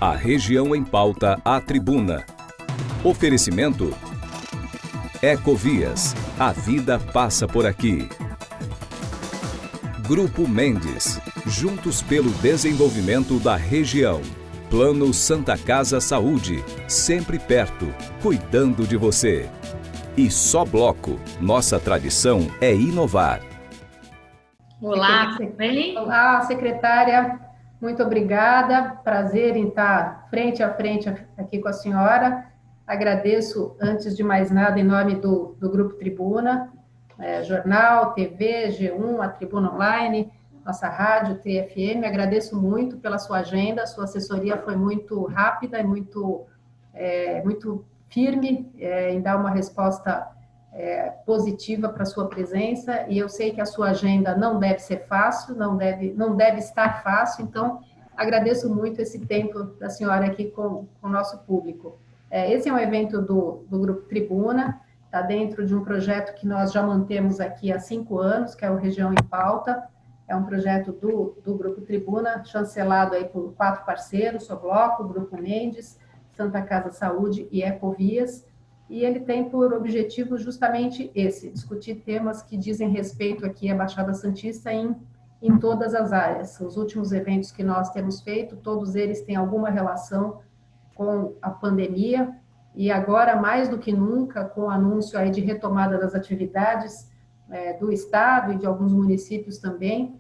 A região em pauta, a tribuna. Oferecimento Ecovias. A vida passa por aqui. Grupo Mendes. Juntos pelo desenvolvimento da região. Plano Santa Casa Saúde. Sempre perto, cuidando de você. E Só Bloco. Nossa tradição é inovar. Olá, tudo bem? Olá, secretária. Muito obrigada. Prazer em estar frente a frente aqui com a senhora. Agradeço, antes de mais nada, em nome do Grupo Tribuna, jornal, TV, G1, a Tribuna Online, nossa rádio, TFM. Agradeço muito pela sua agenda. Sua assessoria foi muito rápida e muito firme em dar uma resposta positiva para a sua presença, e eu sei que a sua agenda não deve ser fácil, não deve estar fácil, então agradeço muito esse tempo da senhora aqui com o nosso público. Esse é um evento do Grupo Tribuna, está dentro de um projeto que nós já mantemos aqui há 5 anos, que é o Região em Pauta. É um projeto do Grupo Tribuna, chancelado aí por 4 parceiros: Só Bloco, Grupo Mendes, Santa Casa Saúde e Ecovias. E ele tem por objetivo justamente esse: discutir temas que dizem respeito aqui à Baixada Santista em todas as áreas. Os últimos eventos que nós temos feito, todos eles têm alguma relação com a pandemia, e agora, mais do que nunca, com o anúncio aí de retomada das atividades do Estado e de alguns municípios também,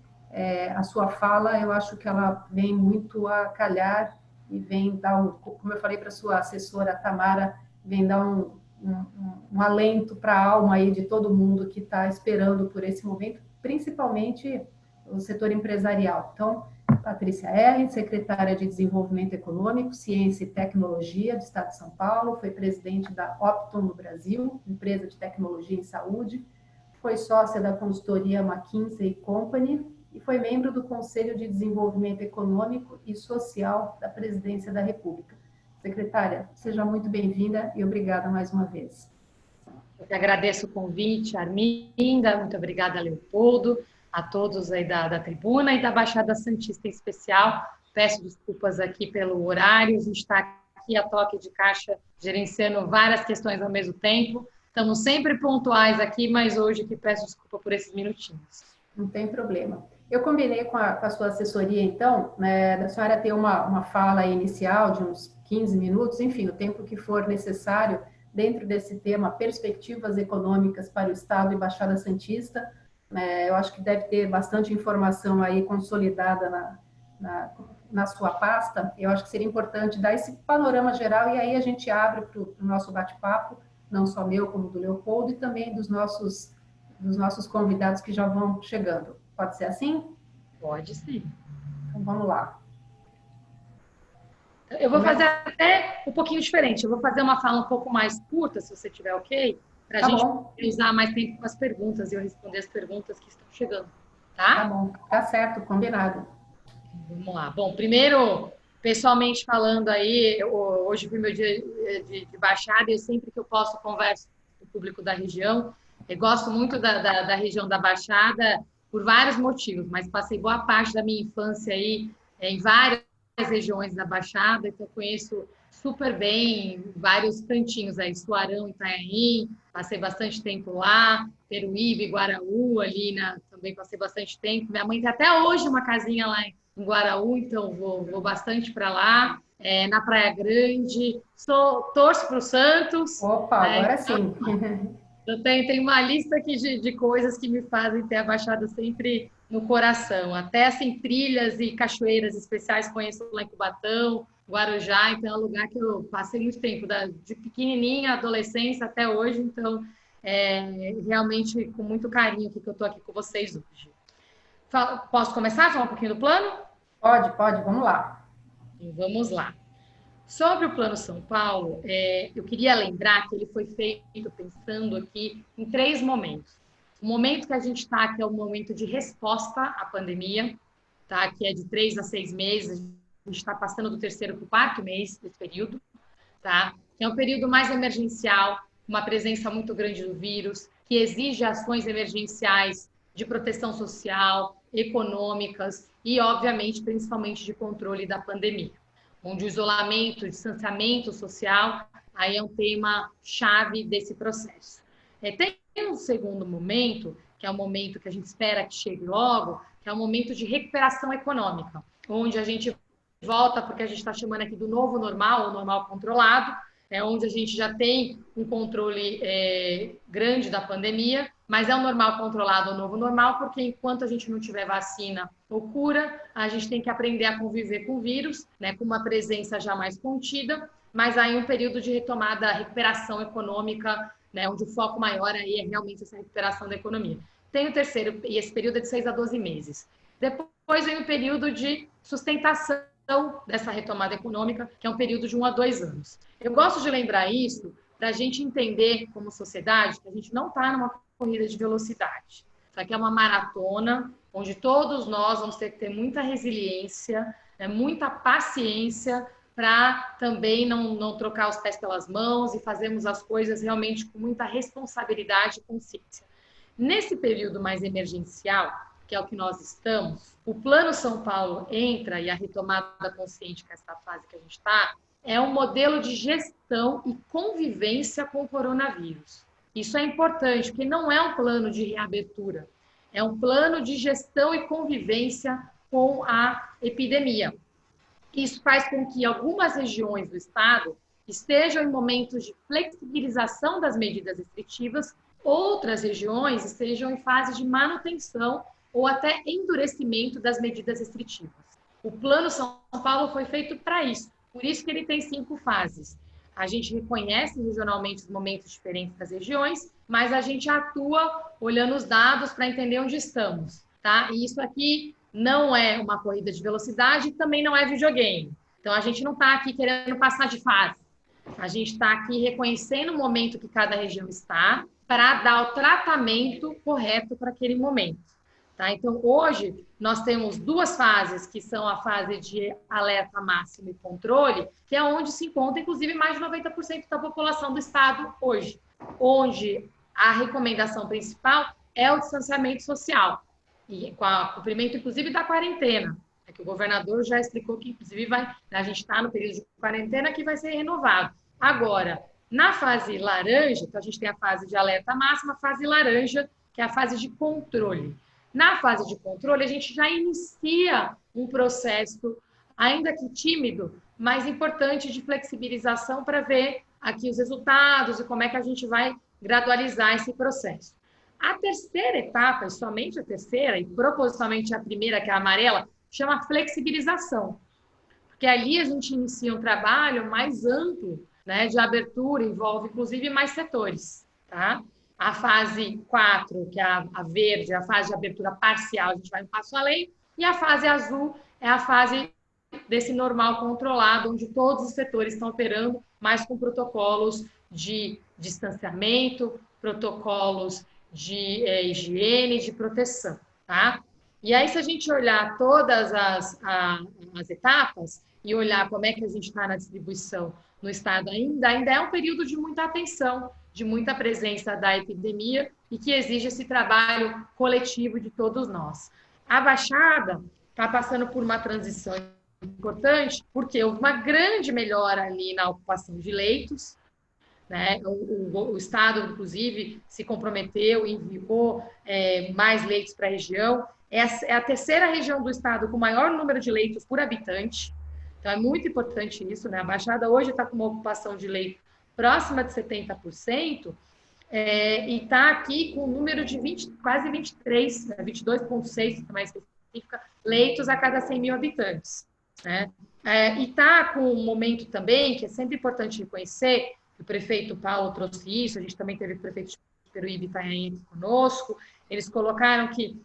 a sua fala, eu acho que ela vem muito a calhar e vem dar, como eu falei para a sua assessora, Tamara, vem dar um alento para a alma aí de todo mundo que está esperando por esse momento, principalmente o setor empresarial. Então, Patrícia Ellen, secretária de Desenvolvimento Econômico, Ciência e Tecnologia do Estado de São Paulo, foi presidente da Optum no Brasil, empresa de tecnologia em saúde, foi sócia da consultoria McKinsey Company e foi membro do Conselho de Desenvolvimento Econômico e Social da Presidência da República. Secretária, seja muito bem-vinda e obrigada mais uma vez. Eu que agradeço o convite, Arminda, muito obrigada, Leopoldo, a todos aí da tribuna e da Baixada Santista em especial. Peço desculpas aqui pelo horário, a gente está aqui a toque de caixa, gerenciando várias questões ao mesmo tempo. Estamos sempre pontuais aqui, mas hoje que peço desculpa por esses minutinhos. Não tem problema. Eu combinei com a sua assessoria, então, da senhora ter uma fala inicial de uns 15 minutos, enfim, o tempo que for necessário, dentro desse tema, perspectivas econômicas para o Estado e Baixada Santista. Eu acho que deve ter bastante informação aí consolidada na sua pasta. Eu acho que seria importante dar esse panorama geral e aí a gente abre para o nosso bate-papo, não só meu, como do Leopoldo, e também dos nossos convidados que já vão chegando. Pode ser assim? Pode sim. Então, vamos lá. Eu vou fazer até um pouquinho diferente. Eu vou fazer uma fala um pouco mais curta, se você tiver ok, para a gente usar mais tempo com as perguntas e eu responder as perguntas que estão chegando. Tá? Tá bom, tá certo, combinado. Vamos lá. Bom, primeiro, pessoalmente falando aí, hoje foi meu dia de baixada e sempre que eu posso converso com o público da região. Eu gosto muito da região da Baixada por vários motivos, mas passei boa parte da minha infância aí em várias regiões da Baixada, então eu conheço super bem vários cantinhos aí, Suarão, Itanhaém, passei bastante tempo lá, Peruíbe, Guaraú, também passei bastante tempo. Minha mãe tem até hoje uma casinha lá em Guaraú, então vou bastante para lá. Na Praia Grande, torço para o Santos. Opa, agora sim. Eu tenho uma lista aqui de coisas que me fazem ter a Baixada sempre no coração. Até assim, trilhas e cachoeiras especiais conheço lá em Cubatão, Guarujá, então é um lugar que eu passei muito tempo, de pequenininha, adolescência até hoje, então realmente com muito carinho que eu estou aqui com vocês hoje. Posso começar a falar um pouquinho do plano? Pode, vamos lá. Então, vamos lá. Sobre o Plano São Paulo, eu queria lembrar que ele foi feito pensando aqui em 3 momentos. O momento que a gente está, que é o momento de resposta à pandemia, tá? Que é de 3 a 6 meses, a gente está passando do 3º para o 4º mês desse período, tá? Que é um período mais emergencial, uma presença muito grande do vírus, que exige ações emergenciais de proteção social, econômicas e, obviamente, principalmente de controle da pandemia. onde o isolamento, o distanciamento social, aí é um tema chave desse processo. Tem um segundo momento, que é o momento que a gente espera que chegue logo, que é o momento de recuperação econômica, onde a gente volta, porque a gente está chamando aqui do novo normal, ou normal controlado, onde a gente já tem um controle grande da pandemia, mas é um normal controlado, o novo normal, porque enquanto a gente não tiver vacina ou cura, a gente tem que aprender a conviver com o vírus, né, com uma presença já mais contida, mas aí um período de retomada, recuperação econômica, né, onde o foco maior aí é realmente essa recuperação da economia. Tem o terceiro, e esse período é de 6 a 12 meses. Depois vem o período de sustentação dessa retomada econômica, que é um período de 1 a 2 anos. Eu gosto de lembrar isso para a gente entender, como sociedade, que a gente não está numa corrida de velocidade. Isso aqui é uma maratona, onde todos nós vamos ter que ter muita resiliência, muita paciência, para também não trocar os pés pelas mãos e fazermos as coisas realmente com muita responsabilidade e consciência. Nesse período mais emergencial, que é o que nós estamos, o Plano São Paulo entra, e a retomada consciente, que é essa fase que a gente está, é um modelo de gestão e convivência com o coronavírus. Isso é importante, porque não é um plano de reabertura, é um plano de gestão e convivência com a epidemia. Isso faz com que algumas regiões do estado estejam em momentos de flexibilização das medidas restritivas, outras regiões estejam em fase de manutenção ou até endurecimento das medidas restritivas. O Plano São Paulo foi feito para isso, por isso que ele tem 5 fases. A gente reconhece regionalmente os momentos diferentes das regiões, mas a gente atua olhando os dados para entender onde estamos, tá? E isso aqui não é uma corrida de velocidade, também não é videogame. Então, a gente não está aqui querendo passar de fase. A gente está aqui reconhecendo o momento que cada região está para dar o tratamento correto para aquele momento. Tá? Então, hoje, nós temos 2 fases, que são a fase de alerta máximo e controle, que é onde se encontra, inclusive, mais de 90% da população do estado hoje, onde a recomendação principal é o distanciamento social, e com o cumprimento, inclusive, da quarentena, que o governador já explicou que, inclusive, a gente está no período de quarentena que vai ser renovado. Agora, na fase laranja, então a gente tem a fase de alerta máxima, a fase laranja, que é a fase de controle. Na fase de controle, a gente já inicia um processo, ainda que tímido, mas importante de flexibilização para ver aqui os resultados e como é que a gente vai gradualizar esse processo. A terceira etapa, e somente a terceira, e propositalmente a primeira, que é a amarela, chama flexibilização. Porque ali a gente inicia um trabalho mais amplo, né, de abertura, envolve inclusive mais setores, tá? A fase 4, que é a verde, a fase de abertura parcial, a gente vai um passo além, e a fase azul é a fase desse normal controlado, onde todos os setores estão operando, mas com protocolos de distanciamento, protocolos de higiene, de proteção, tá? E aí, se a gente olhar todas as etapas e olhar como é que a gente está na distribuição no estado ainda é um período de muita atenção, de muita presença da epidemia e que exige esse trabalho coletivo de todos nós. A Baixada está passando por uma transição importante, porque houve uma grande melhora ali na ocupação de leitos, né? O Estado, inclusive, se comprometeu e enviou mais leitos para a região. É a terceira região do Estado com maior número de leitos por habitante. Então, é muito importante isso, né? A Baixada hoje está com uma ocupação de leito próxima de 70%, e está aqui com um número de quase 23, né? 22,6, mais específica, leitos a cada 100 mil habitantes, né? E está com um momento também, que é sempre importante reconhecer, o prefeito Paulo trouxe isso, a gente também teve o prefeito de Peruíbe Itanhaém aqui conosco, eles colocaram que,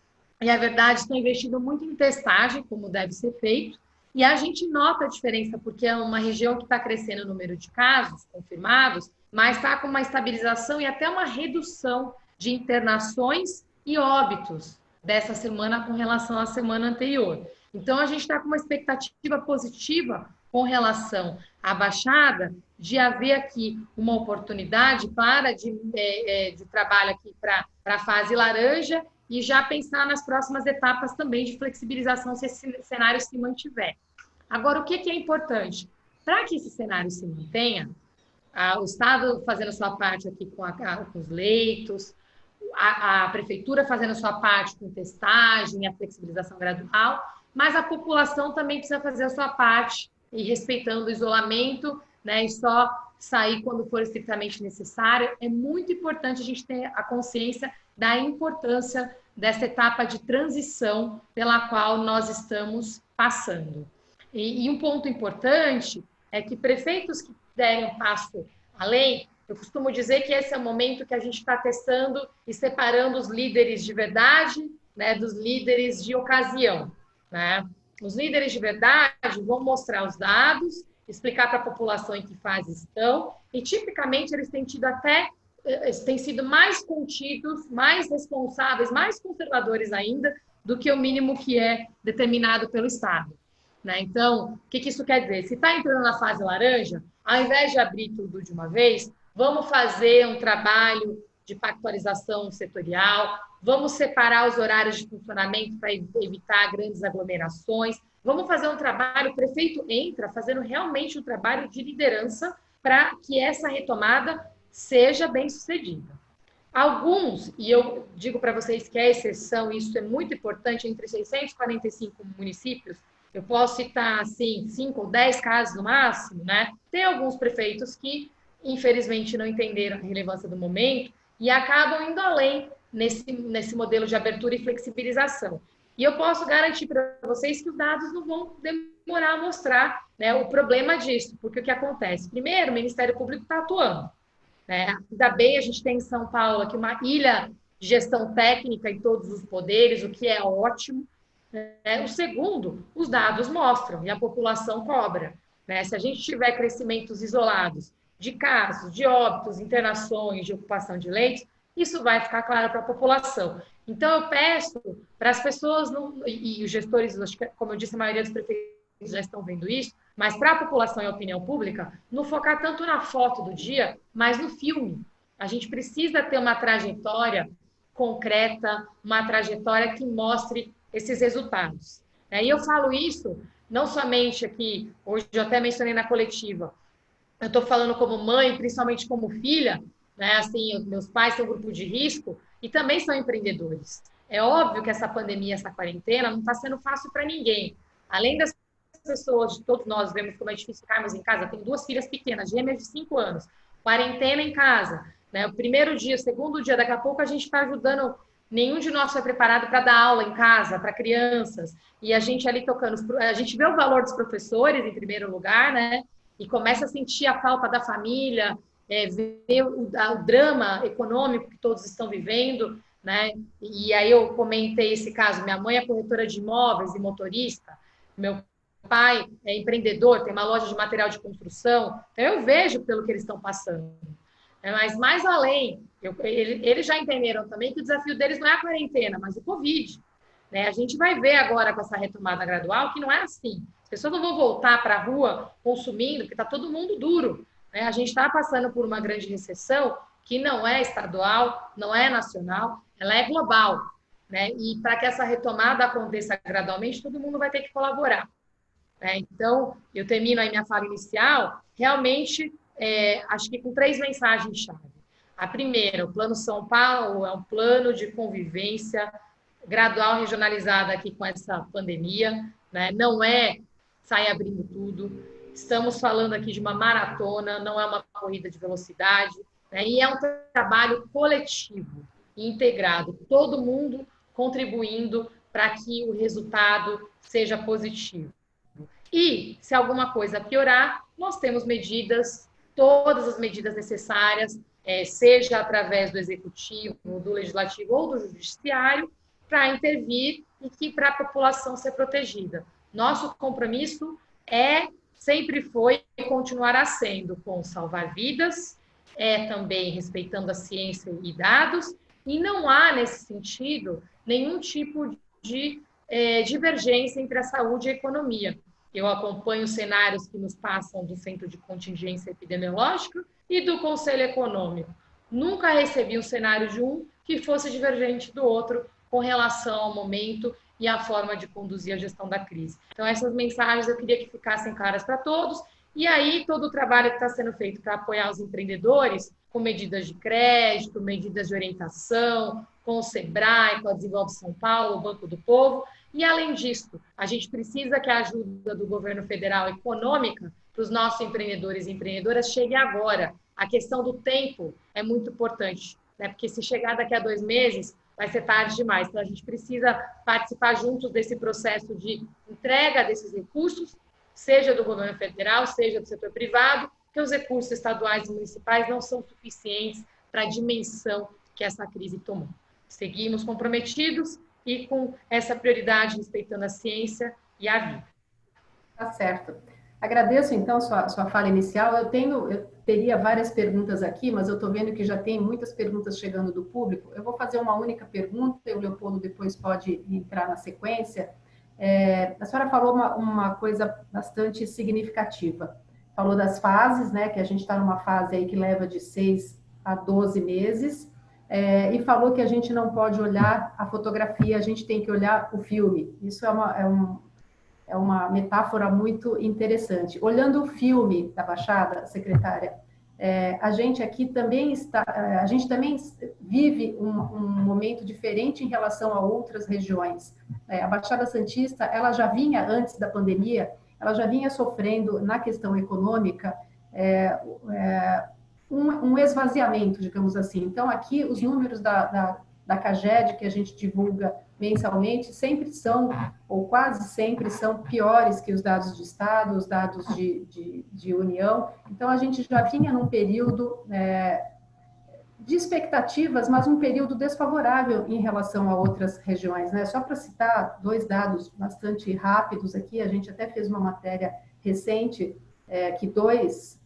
e a verdade, estão investindo muito em testagem, como deve ser feito, e a gente nota a diferença, porque é uma região que está crescendo o número de casos confirmados, mas está com uma estabilização e até uma redução de internações e óbitos dessa semana com relação à semana anterior. Então, a gente está com uma expectativa positiva com relação à Baixada, de haver aqui uma oportunidade clara de trabalho aqui para a fase laranja e já pensar nas próximas etapas também de flexibilização se esse cenário se mantiver. Agora, o que é importante? Para que esse cenário se mantenha, o Estado fazendo a sua parte aqui com os leitos, a Prefeitura fazendo a sua parte com testagem, a flexibilização gradual, mas a população também precisa fazer a sua parte e respeitando o isolamento, né, e só sair quando for estritamente necessário. É muito importante a gente ter a consciência da importância dessa etapa de transição pela qual nós estamos passando. E um ponto importante é que prefeitos que derem um passo além, eu costumo dizer que esse é o momento que a gente está testando e separando os líderes de verdade, né, dos líderes de ocasião, né? Os líderes de verdade vão mostrar os dados, explicar para a população em que fase estão, e tipicamente eles têm sido mais contidos, mais responsáveis, mais conservadores ainda do que o mínimo que é determinado pelo Estado, né? Então, o que isso quer dizer? Se está entrando na fase laranja, ao invés de abrir tudo de uma vez, vamos fazer um trabalho de pactualização setorial, vamos separar os horários de funcionamento para evitar grandes aglomerações, vamos fazer um trabalho, o prefeito entra fazendo realmente um trabalho de liderança para que essa retomada seja bem sucedida. Alguns, e eu digo para vocês que é exceção, isso é muito importante, entre 645 municípios, eu posso citar, assim, 5 ou 10 casos no máximo, né? Tem alguns prefeitos que, infelizmente, não entenderam a relevância do momento e acabam indo além nesse modelo de abertura e flexibilização. E eu posso garantir para vocês que os dados não vão demorar a mostrar, né, o problema disso, porque o que acontece? Primeiro, o Ministério Público está atuando, né? Ainda bem, a gente tem em São Paulo aqui uma ilha de gestão técnica em todos os poderes, o que é ótimo. O segundo, os dados mostram e a população cobra, né? Se a gente tiver crescimentos isolados de casos, de óbitos, internações, de ocupação de leitos, isso vai ficar claro para a população. Então, eu peço para as pessoas, e os gestores, como eu disse, a maioria dos prefeitos já estão vendo isso, mas para a população e a opinião pública, não focar tanto na foto do dia, mas no filme. A gente precisa ter uma trajetória concreta, uma trajetória que mostre esses resultados. E eu falo isso não somente aqui, hoje eu até mencionei na coletiva, eu estou falando como mãe, principalmente como filha, né? Assim, meus pais são grupo de risco e também são empreendedores. É óbvio que essa pandemia, essa quarentena, não está sendo fácil para ninguém. Além das pessoas, todos nós vemos como é difícil ficarmos em casa, tenho 2 filhas pequenas, gêmeas de 5 anos, quarentena em casa, né? O primeiro dia, o segundo dia, daqui a pouco a gente está ajudando. Nenhum de nós foi preparado para dar aula em casa, para crianças, e a gente ali tocando, a gente vê o valor dos professores em primeiro lugar, né? E começa a sentir a falta da família, ver o drama econômico que todos estão vivendo, né? E aí eu comentei esse caso, minha mãe é corretora de imóveis e motorista, meu pai é empreendedor, tem uma loja de material de construção, então eu vejo pelo que eles estão passando. Mas mais além, eles já entenderam também que o desafio deles não é a quarentena, mas o Covid, né? A gente vai ver agora com essa retomada gradual que não é assim. As pessoas não vão voltar para a rua consumindo, porque está todo mundo duro, né? A gente está passando por uma grande recessão que não é estadual, não é nacional, ela é global, né? E para que essa retomada aconteça gradualmente, todo mundo vai ter que colaborar, né? Então, eu termino aí minha fala inicial, realmente... acho que com 3 mensagens-chave. A primeira, o Plano São Paulo é um plano de convivência gradual, regionalizada aqui com essa pandemia, né? Não é sair abrindo tudo. Estamos falando aqui de uma maratona, não é uma corrida de velocidade, né? E é um trabalho coletivo, integrado, todo mundo contribuindo para que o resultado seja positivo. E, se alguma coisa piorar, nós temos medidas, todas as medidas necessárias, seja através do executivo, do legislativo ou do judiciário, para intervir e que para a população ser protegida. Nosso compromisso sempre foi e continuará sendo com salvar vidas, também respeitando a ciência e dados, e não há, nesse sentido, nenhum tipo de divergência entre a saúde e a economia. Eu acompanho cenários que nos passam do Centro de Contingência Epidemiológica e do Conselho Econômico. Nunca recebi um cenário de um que fosse divergente do outro com relação ao momento e a forma de conduzir a gestão da crise. Então, essas mensagens eu queria que ficassem claras para todos. E aí, todo o trabalho que está sendo feito para apoiar os empreendedores, com medidas de crédito, medidas de orientação, com o Sebrae, com a Desenvolve São Paulo, o Banco do Povo. E, além disso, a gente precisa que a ajuda do governo federal econômica para os nossos empreendedores e empreendedoras chegue agora. A questão do tempo é muito importante, né? Porque se chegar daqui a 2 meses, vai ser tarde demais. Então, a gente precisa participar juntos desse processo de entrega desses recursos, seja do governo federal, seja do setor privado, porque os recursos estaduais e municipais não são suficientes para a dimensão que essa crise tomou. Seguimos comprometidos e com essa prioridade, respeitando a ciência e a vida. Tá certo. Agradeço, então, sua fala inicial. Eu teria várias perguntas aqui, mas eu estou vendo que já tem muitas perguntas chegando do público. Eu vou fazer uma única pergunta e o Leopoldo depois pode entrar na sequência. A senhora falou uma coisa bastante significativa. Falou das fases, né, que a gente está numa fase aí que leva de 6 a 12 meses, e falou que a gente não pode olhar a fotografia, a gente tem que olhar o filme. Isso é uma metáfora muito interessante. Olhando o filme da Baixada, secretária, a gente aqui também a gente também vive um momento diferente em relação a outras regiões. A Baixada Santista, ela já vinha, antes da pandemia, ela já vinha sofrendo, na questão econômica, um esvaziamento, digamos assim. Então, aqui, os números da CAGED, que a gente divulga mensalmente, sempre são, ou quase sempre são, piores que os dados de Estado, os dados de União. Então, a gente já vinha num período de expectativas, mas um período desfavorável em relação a outras regiões, né? Só para citar 2 dados bastante rápidos aqui, a gente até fez uma matéria recente, que 2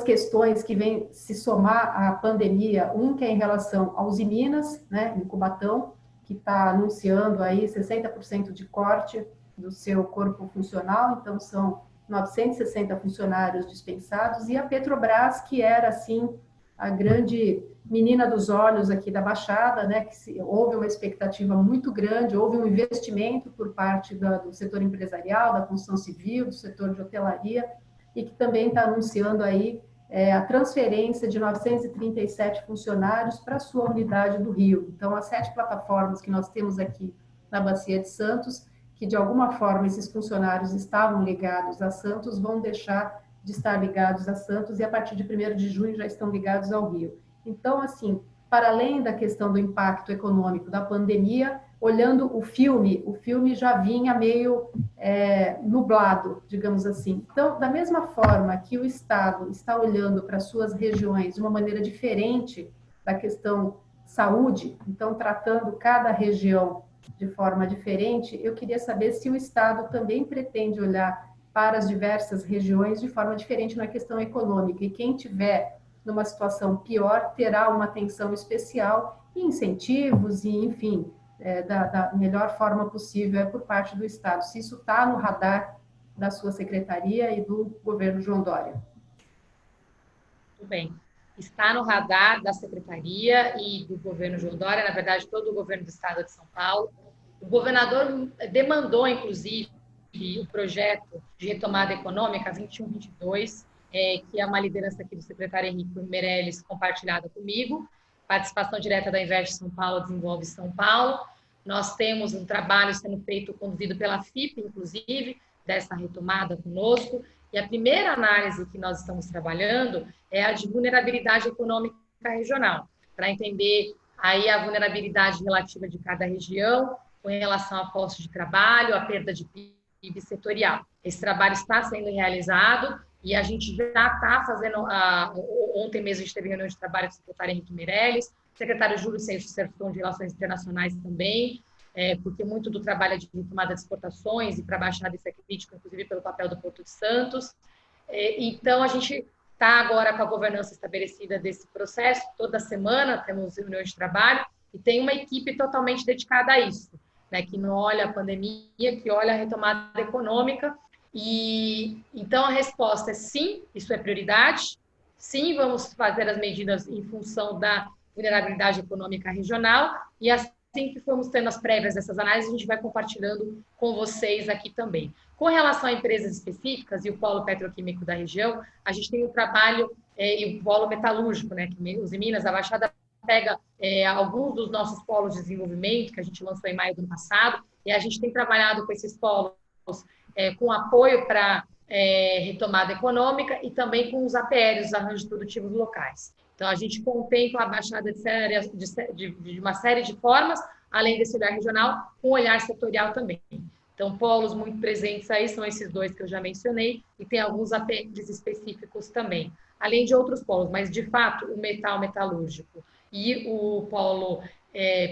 questões que vêm se somar à pandemia, que é em relação aos Minas, né, em Cubatão, que está anunciando aí 60% de corte do seu corpo funcional, então são 960 funcionários dispensados, e a Petrobras, que era, assim, a grande menina dos olhos aqui da Baixada, né, que houve uma expectativa muito grande, houve um investimento por parte do setor empresarial, da construção civil, do setor de hotelaria, e que também está anunciando aí a transferência de 937 funcionários para a sua unidade do Rio. Então, as 7 plataformas que nós temos aqui na Bacia de Santos, que de alguma forma esses funcionários estavam ligados a Santos, vão deixar de estar ligados a Santos e a partir de 1º de junho já estão ligados ao Rio. Então, assim, para além da questão do impacto econômico da pandemia, olhando o filme já vinha meio nublado, digamos assim. Então, da mesma forma que o Estado está olhando para suas regiões de uma maneira diferente da questão saúde, então tratando cada região de forma diferente, eu queria saber se o Estado também pretende olhar para as diversas regiões de forma diferente na questão econômica, e quem tiver numa situação pior terá uma atenção especial e incentivos e, enfim, da melhor forma possível por parte do Estado. Se isso está no radar da sua secretaria e do governo João Dória. Muito bem. Está no radar da secretaria e do governo João Dória, na verdade, todo o governo do Estado de São Paulo. O governador demandou, inclusive, o projeto de retomada econômica 21-22, que é uma liderança aqui do secretário Henrique Meirelles, compartilhada comigo, participação direta da Investe São Paulo, Desenvolve São Paulo. Nós temos um trabalho sendo feito, conduzido pela FIP, inclusive, dessa retomada conosco, e a primeira análise que nós estamos trabalhando é a de vulnerabilidade econômica regional, para entender aí a vulnerabilidade relativa de cada região, com relação a postos de trabalho, a perda de PIB setorial. Esse trabalho está sendo realizado e a gente já está fazendo, ontem mesmo a gente teve reunião de trabalho com o secretário Henrique Meirelles, o secretário Júlio Serfão de Relações Internacionais também, porque muito do trabalho é de retomada de exportações e para a Baixada isso é crítico, inclusive pelo papel do Porto de Santos. Então, a gente está agora com a governança estabelecida desse processo, toda semana temos reuniões de trabalho e tem uma equipe totalmente dedicada a isso, né, que não olha a pandemia, que olha a retomada econômica. E então a resposta é sim, isso é prioridade, sim, vamos fazer as medidas em função da vulnerabilidade econômica regional, e as assim que formos tendo as prévias dessas análises, a gente vai compartilhando com vocês aqui também. Com relação a empresas específicas e o polo petroquímico da região, a gente tem o trabalho e o polo metalúrgico, né? Que os Minas, a Baixada pega alguns dos nossos polos de desenvolvimento, que a gente lançou em maio do ano passado, e a gente tem trabalhado com esses polos com apoio para retomada econômica e também com os APLs, os arranjos produtivos locais. Então, a gente contempla a Baixada de uma série de formas, além desse olhar regional, com um olhar setorial também. Então, polos muito presentes aí são esses dois que eu já mencionei, e tem alguns apêndices específicos também, além de outros polos, mas, de fato, o metalúrgico e o polo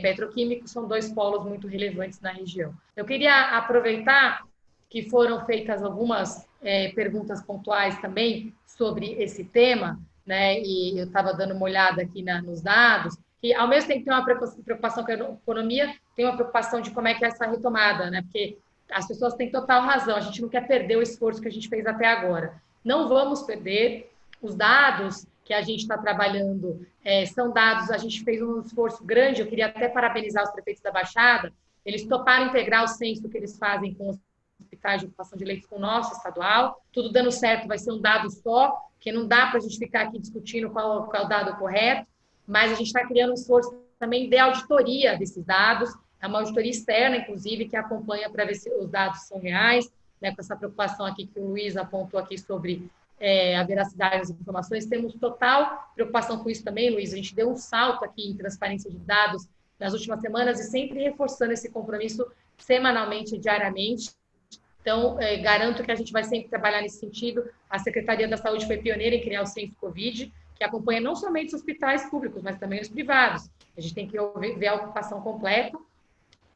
petroquímico são dois polos muito relevantes na região. Eu queria aproveitar que foram feitas algumas perguntas pontuais também sobre esse tema, né? E eu estava dando uma olhada aqui nos dados, que ao mesmo tempo tem uma preocupação com a economia, tem uma preocupação de como é que é essa retomada, né? Porque as pessoas têm total razão, a gente não quer perder o esforço que a gente fez até agora. Não vamos perder os dados que a gente está trabalhando, são dados, a gente fez um esforço grande, eu queria até parabenizar os prefeitos da Baixada, eles toparam integrar o censo que eles fazem com os hospitais de ocupação de leitos com o nosso estadual, tudo dando certo, vai ser um dado só, que não dá para a gente ficar aqui discutindo qual é o dado correto, mas a gente está criando um esforço também de auditoria desses dados, é uma auditoria externa, inclusive, que acompanha para ver se os dados são reais, né, com essa preocupação aqui que o Luiz apontou aqui sobre a veracidade das informações. Temos total preocupação com isso também, Luiz. A gente deu um salto aqui em transparência de dados nas últimas semanas e sempre reforçando esse compromisso semanalmente e diariamente. Então, garanto que a gente vai sempre trabalhar nesse sentido. A Secretaria da Saúde foi pioneira em criar o Censo Covid, que acompanha não somente os hospitais públicos, mas também os privados. A gente tem que ver a ocupação completa.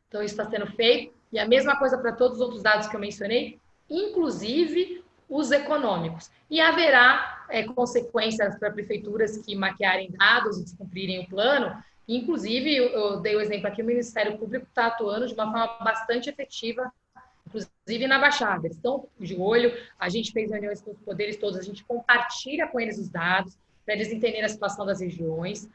Então, isso está sendo feito. E a mesma coisa para todos os outros dados que eu mencionei, inclusive os econômicos. E haverá consequências para prefeituras que maquiarem dados e descumprirem o plano. Inclusive, eu dei o exemplo aqui, o Ministério Público está atuando de uma forma bastante efetiva, inclusive na Baixada. Eles estão de olho, a gente fez reuniões com os poderes todos, a gente compartilha com eles os dados, para eles entenderem a situação das regiões,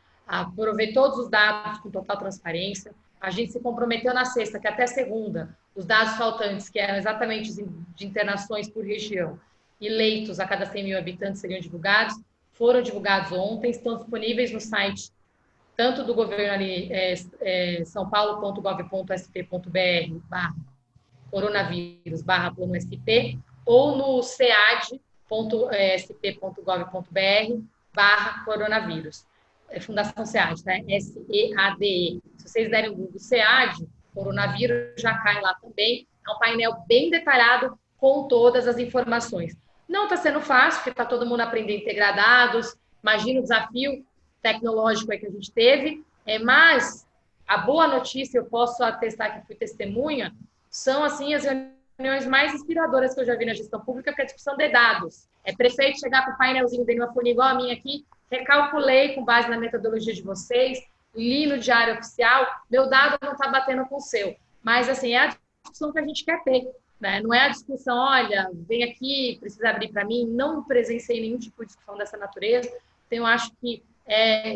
prover todos os dados com total transparência. A gente se comprometeu na sexta, que até segunda, os dados faltantes, que eram exatamente de internações por região, e leitos a cada 100 mil habitantes seriam divulgados, foram divulgados ontem, estão disponíveis no site, tanto do governo ali, sãopaulo.gov.sp.br/coronavírus/plano-SP, ou no cead.sp.gov.br/coronavírus. Fundação SEAD, né? SEADE. Se vocês derem o Google SEAD, coronavírus, já cai lá também. É um painel bem detalhado com todas as informações. Não está sendo fácil, porque está todo mundo aprendendo a integrar dados. Imagina o desafio tecnológico aí que a gente teve, mas a boa notícia, eu posso atestar que fui testemunha, são assim as reuniões mais inspiradoras que eu já vi na gestão pública, que é a discussão de dados. Prefeito chegar com o painelzinho dele, uma folha igual a minha aqui, recalculei com base na metodologia de vocês, li no diário oficial, meu dado não está batendo com o seu. Mas, assim, é a discussão que a gente quer ter, né? Não é a discussão, olha, vem aqui, precisa abrir para mim. Não presenciei nenhum tipo de discussão dessa natureza. Então, eu acho que,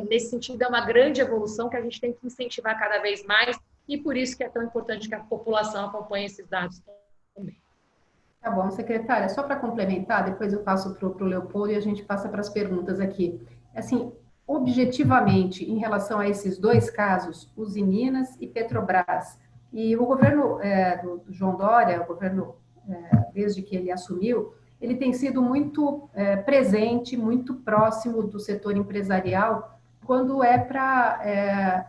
nesse sentido, é uma grande evolução que a gente tem que incentivar cada vez mais e por isso que é tão importante que a população acompanhe esses dados também. Tá bom, secretária, só para complementar, depois eu passo para o Leopoldo e a gente passa para as perguntas aqui. Assim, objetivamente, em relação a esses dois casos, Usiminas e Petrobras, e o governo do João Dória, o governo, desde que ele assumiu, ele tem sido muito presente, muito próximo do setor empresarial, quando é para,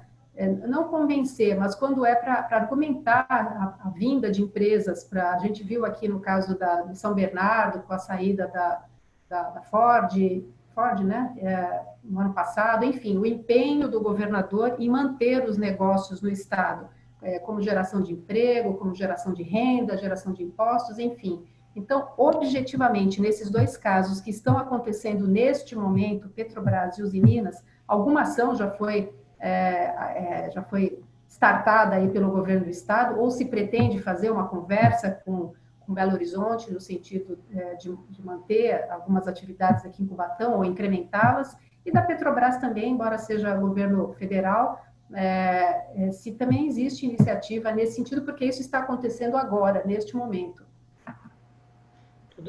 não convencer, mas quando é para argumentar a vinda de empresas. A gente viu aqui no caso de São Bernardo, com a saída da Ford, né, no ano passado, enfim, o empenho do governador em manter os negócios no estado, como geração de emprego, como geração de renda, geração de impostos, enfim. Então, objetivamente, nesses dois casos que estão acontecendo neste momento, Petrobras e Usiminas, alguma ação já foi startada aí pelo governo do estado, ou se pretende fazer uma conversa com Belo Horizonte, no sentido de manter algumas atividades aqui em Cubatão ou incrementá-las, e da Petrobras também, embora seja governo federal, se também existe iniciativa nesse sentido, porque isso está acontecendo agora, neste momento.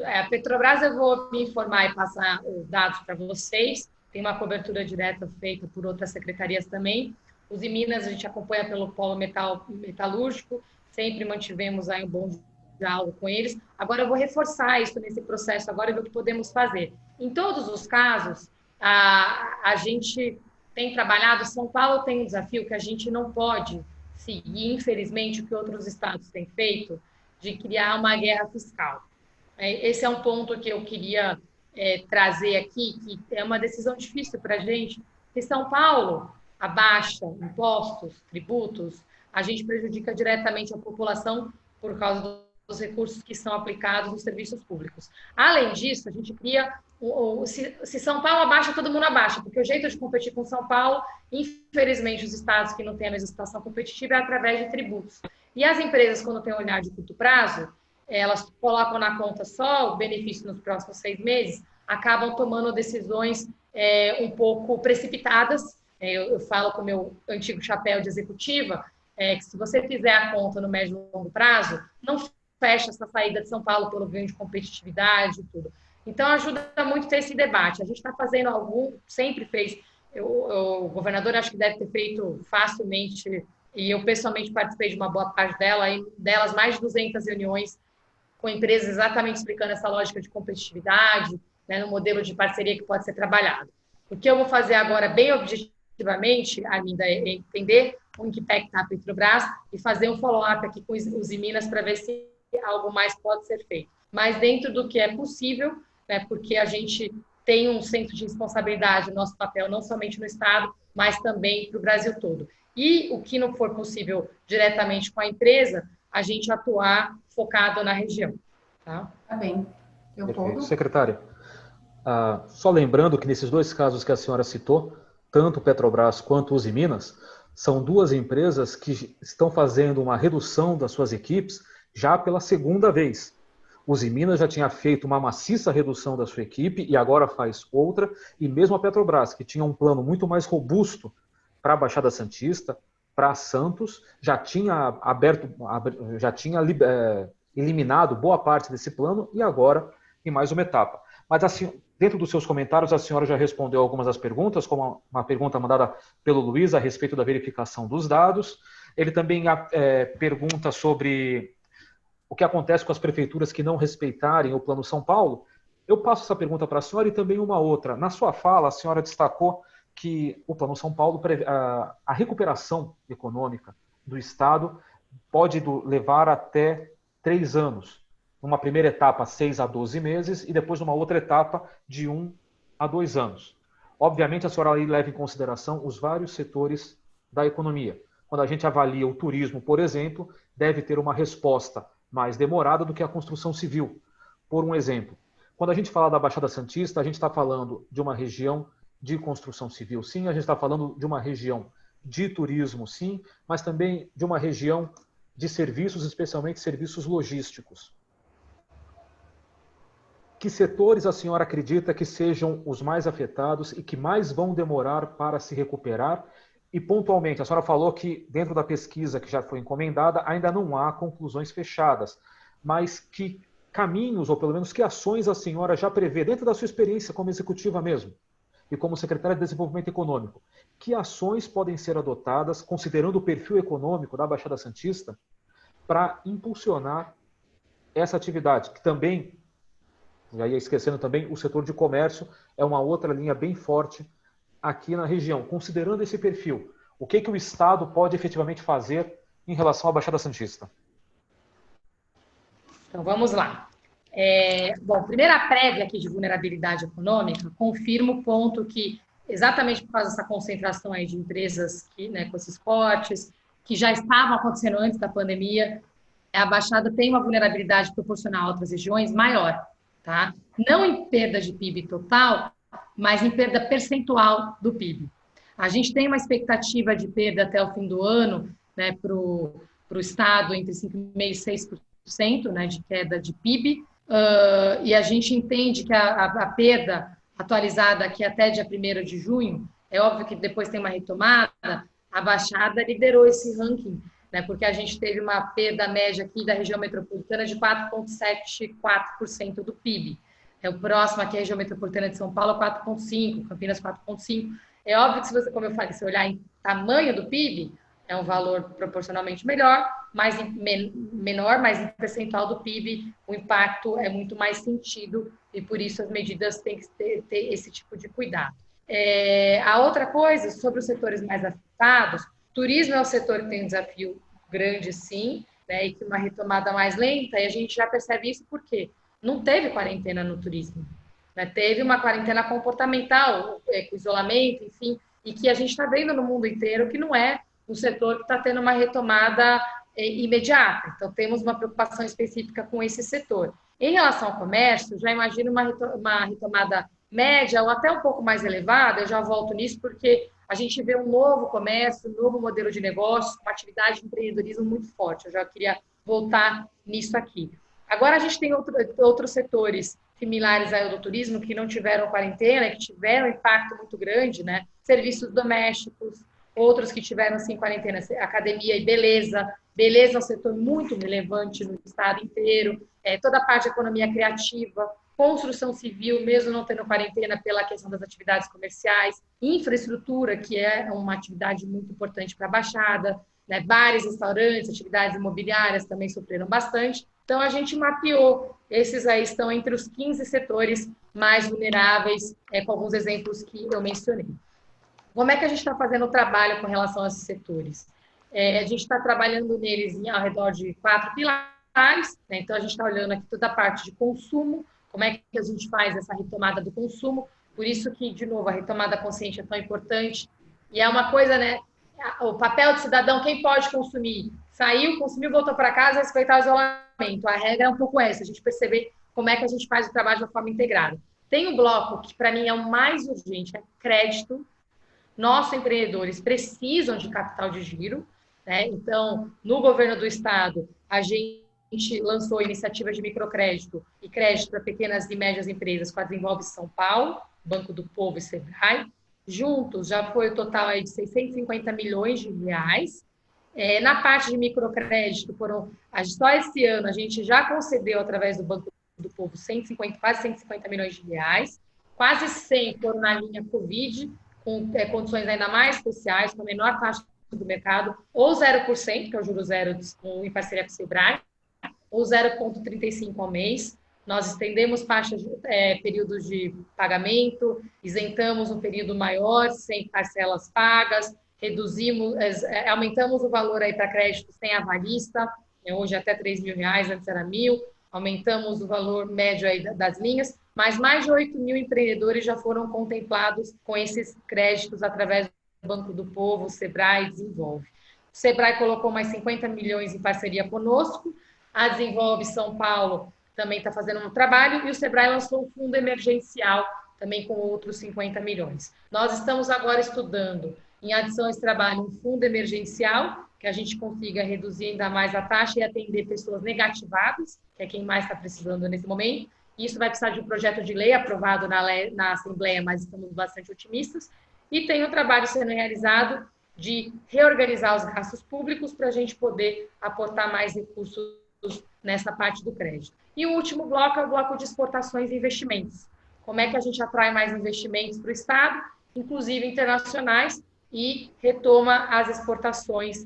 A Petrobras, eu vou me informar e passar os dados para vocês. Tem uma cobertura direta feita por outras secretarias também. Os em Minas, a gente acompanha pelo polo metalúrgico, sempre mantivemos aí um bom diálogo com eles. Agora, eu vou reforçar isso nesse processo agora e ver o que podemos fazer. Em todos os casos, a gente tem trabalhado, São Paulo tem um desafio que a gente não pode seguir, infelizmente, o que outros estados têm feito, de criar uma guerra fiscal. Esse é um ponto que eu queria trazer aqui, que é uma decisão difícil para a gente, porque São Paulo abaixa impostos, tributos, a gente prejudica diretamente a população por causa dos recursos que são aplicados nos serviços públicos. Além disso, a gente cria... Se São Paulo abaixa, todo mundo abaixa, porque o jeito de competir com São Paulo, infelizmente, os estados que não têm a legislação competitiva é através de tributos. E as empresas, quando têm um olhar de curto prazo, elas colocam na conta só o benefício nos próximos 6 meses, acabam tomando decisões um pouco precipitadas. Eu falo com o meu antigo chapéu de executiva, que se você fizer a conta no médio e longo prazo, não fecha essa saída de São Paulo pelo ganho de competitividade e tudo. Então, ajuda muito ter esse debate. A gente está fazendo sempre fez, o governador acho que deve ter feito facilmente, e eu pessoalmente participei de uma boa parte delas, mais de 200 reuniões com empresas exatamente explicando essa lógica de competitividade, né, no modelo de parceria que pode ser trabalhado. O que eu vou fazer agora, bem objetivamente, Arminda, é entender o que está a Petrobras e fazer um follow-up aqui com os em Minas para ver se algo mais pode ser feito. Mas dentro do que é possível, né, porque a gente tem um senso de responsabilidade no nosso papel, não somente no Estado, mas também para o Brasil todo. E o que não for possível diretamente com a empresa, a gente atuar focado na região. Tá bem. Secretária, só lembrando que nesses 2 casos que a senhora citou, tanto Petrobras quanto os em Minas, são 2 empresas que estão fazendo uma redução das suas equipes já pela 2ª vez. Os em Minas já tinha feito uma maciça redução da sua equipe e agora faz outra, e mesmo a Petrobras, que tinha um plano muito mais robusto para a Baixada Santista, para Santos, já tinha eliminado boa parte desse plano e agora em mais uma etapa. Mas assim, dentro dos seus comentários, a senhora já respondeu algumas das perguntas, como uma pergunta mandada pelo Luiz a respeito da verificação dos dados. Ele também pergunta sobre o que acontece com as prefeituras que não respeitarem o Plano São Paulo. Eu passo essa pergunta para a senhora e também uma outra. Na sua fala, a senhora destacou que o Plano São Paulo, a recuperação econômica do Estado pode levar até 3 anos. Numa primeira etapa, 6 a 12 meses, e depois numa outra etapa, de 1 a 2 anos. Obviamente, a senhora aí leva em consideração os vários setores da economia. Quando a gente avalia o turismo, por exemplo, deve ter uma resposta mais demorada do que a construção civil. Por um exemplo, quando a gente fala da Baixada Santista, a gente está falando de uma região de construção civil, sim, a gente está falando de uma região de turismo, sim, mas também de uma região de serviços, especialmente serviços logísticos. Que setores a senhora acredita que sejam os mais afetados e que mais vão demorar para se recuperar? E, pontualmente, a senhora falou que, dentro da pesquisa que já foi encomendada, ainda não há conclusões fechadas, mas que caminhos, ou pelo menos que ações a senhora já prevê, dentro da sua experiência como executiva mesmo, e como secretária de Desenvolvimento Econômico, que ações podem ser adotadas, considerando o perfil econômico da Baixada Santista, para impulsionar essa atividade, que também, já ia esquecendo também, o setor de comércio é uma outra linha bem forte aqui na região. Considerando esse perfil, o que o Estado pode efetivamente fazer em relação à Baixada Santista? Então, vamos lá. Bom, primeira prévia aqui de vulnerabilidade econômica, confirma o ponto que, exatamente por causa dessa concentração aí de empresas que, né, com esses cortes, que já estavam acontecendo antes da pandemia, a Baixada tem uma vulnerabilidade proporcional a outras regiões maior, tá? Não em perda de PIB total, mas em perda percentual do PIB. A gente tem uma expectativa de perda até o fim do ano, né, para o Estado entre 5,5% e 6%, né, de queda de PIB, e a gente entende que a perda atualizada aqui até dia 1º de junho, é óbvio que depois tem uma retomada, a Baixada liderou esse ranking, né, porque a gente teve uma perda média aqui da região metropolitana de 4,74% do PIB. O próximo aqui, a região metropolitana de São Paulo, 4,5%, Campinas 4,5%. É óbvio que, se você, como eu falei, se olhar em tamanho do PIB, é um valor proporcionalmente menor, mas em percentual do PIB, o impacto é muito mais sentido e, por isso, as medidas têm que ter esse tipo de cuidado. A outra coisa, sobre os setores mais afetados, turismo é um setor que tem um desafio grande, sim, né, e que uma retomada mais lenta, e a gente já percebe isso porque não teve quarentena no turismo, né? Teve uma quarentena comportamental, com isolamento, enfim, e que a gente está vendo no mundo inteiro que não é um setor que está tendo uma retomada imediata. Então, temos uma preocupação específica com esse setor. Em relação ao comércio, já imagino uma retomada média ou até um pouco mais elevada, eu já volto nisso, porque a gente vê um novo comércio, um novo modelo de negócio, uma atividade de empreendedorismo muito forte. Eu já queria voltar nisso aqui. Agora, a gente tem outros setores similares ao do turismo que não tiveram quarentena, que tiveram impacto muito grande, né? Serviços domésticos, outros que tiveram, sim, quarentena, academia e beleza. Beleza é um setor muito relevante no estado inteiro. Toda a parte de economia criativa, construção civil, mesmo não tendo quarentena, pela questão das atividades comerciais, infraestrutura, que é uma atividade muito importante para a Baixada, né? Bares, restaurantes, atividades imobiliárias também sofreram bastante. Então, a gente mapeou, esses aí estão entre os 15 setores mais vulneráveis, com alguns exemplos que eu mencionei. Como é que a gente está fazendo o trabalho com relação a esses setores? A gente está trabalhando neles ao redor de 4 pilares, né? Então, a gente está olhando aqui toda a parte de consumo, como é que a gente faz essa retomada do consumo, por isso que, de novo, a retomada consciente é tão importante, e é uma coisa, né, o papel do cidadão, quem pode consumir? Saiu, consumiu, voltou para casa, respeitar o isolamento. A regra é um pouco essa, a gente perceber como é que a gente faz o trabalho de uma forma integrada. Tem um bloco que, para mim, é o mais urgente, é crédito. Nossos empreendedores precisam de capital de giro, né? Então, no governo do estado, a gente lançou iniciativas de microcrédito e crédito para pequenas e médias empresas com a Desenvolve São Paulo, Banco do Povo e Sebrae. Juntos, já foi o total aí de 650 milhões de reais. Na parte de microcrédito, só esse ano, a gente já concedeu, através do Banco do Povo, quase 150 milhões de reais. Quase 100 foram na linha Covid, com condições ainda mais especiais, com a menor taxa do mercado, ou 0%, que é o juro zero em parceria com o Sebrae, ou 0,35 ao mês. Nós estendemos períodos de pagamento, isentamos um período maior, sem parcelas pagas, aumentamos o valor aí para crédito sem avalista, hoje até R$3.000, antes era 1.000, aumentamos o valor médio aí das linhas, mas mais de 8 mil empreendedores já foram contemplados com esses créditos através do Banco do Povo, Sebrae Desenvolve. O Sebrae colocou mais 50 milhões em parceria conosco, a Desenvolve São Paulo também está fazendo um trabalho, e o Sebrae lançou um fundo emergencial, também com outros 50 milhões. Nós estamos agora estudando, em adição a esse trabalho, um fundo emergencial, que a gente consiga reduzir ainda mais a taxa e atender pessoas negativadas, que é quem mais está precisando nesse momento. Isso vai precisar de um projeto de lei aprovado na Assembleia, mas estamos bastante otimistas. E tem um trabalho sendo realizado de reorganizar os gastos públicos para a gente poder aportar mais recursos nessa parte do crédito. E o último bloco é o bloco de exportações e investimentos. Como é que a gente atrai mais investimentos para o Estado, inclusive internacionais, e retoma as exportações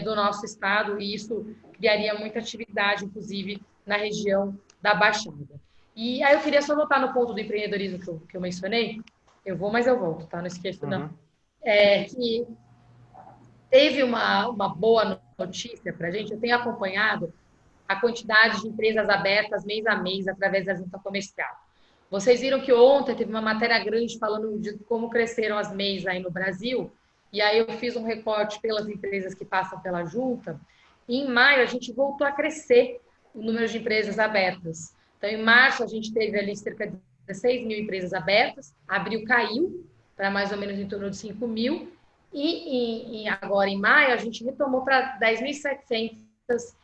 do nosso Estado, e isso criaria muita atividade, inclusive, na região da Baixada. E aí eu queria só voltar no ponto do empreendedorismo que eu mencionei. Eu vou, mas eu volto, tá? Não esqueço, não. Que teve uma boa notícia para a gente. Eu tenho acompanhado a quantidade de empresas abertas mês a mês através da junta comercial. Vocês viram que ontem teve uma matéria grande falando de como cresceram as MEIs aí no Brasil, e aí eu fiz um recorte pelas empresas que passam pela junta. E em maio, a gente voltou a crescer o número de empresas abertas. Então, em março, a gente teve ali cerca de 16 mil empresas abertas, abril caiu para mais ou menos em torno de 5 mil, e agora em maio, a gente retomou para 10.700,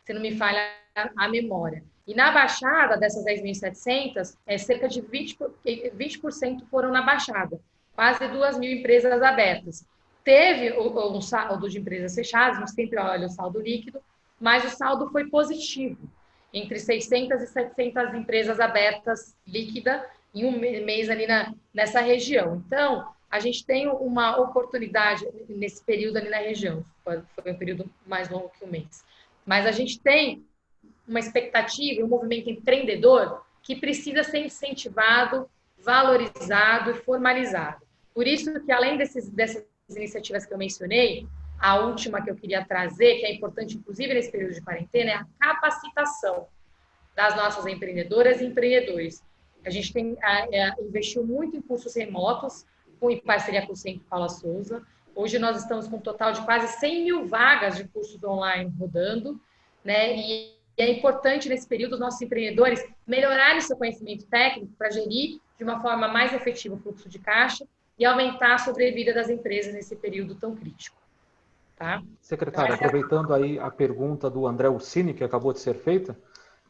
se não me falha a memória. E na Baixada, dessas 10.700, cerca de 20% foram na Baixada, quase 2 mil empresas abertas. teve um saldo de empresas fechadas, a gente sempre olha o saldo líquido, mas o saldo foi positivo, entre 600 e 700 empresas abertas líquida em um mês ali nessa região. Então, a gente tem uma oportunidade nesse período ali na região, foi um período mais longo que um mês. Mas a gente tem uma expectativa, um movimento empreendedor que precisa ser incentivado, valorizado e formalizado. Por isso que, além dessas iniciativas que eu mencionei, a última que eu queria trazer, que é importante, inclusive, nesse período de quarentena, é a capacitação das nossas empreendedoras e empreendedores. A gente investiu muito em cursos remotos, em parceria com o Centro Paula Souza. Hoje nós estamos com um total de quase 100 mil vagas de cursos online rodando, né? E é importante, nesse período, os nossos empreendedores melhorarem seu conhecimento técnico para gerir de uma forma mais efetiva o fluxo de caixa e aumentar a sobrevida das empresas nesse período tão crítico. Tá? Secretária, aproveitando aí a pergunta do André Ursini, que acabou de ser feita,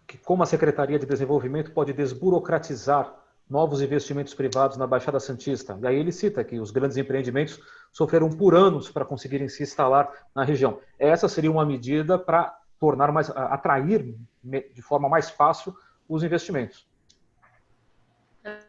que como a Secretaria de Desenvolvimento pode desburocratizar novos investimentos privados na Baixada Santista? E aí ele cita que os grandes empreendimentos sofreram por anos para conseguirem se instalar na região. Essa seria uma medida para tornar atrair de forma mais fácil os investimentos.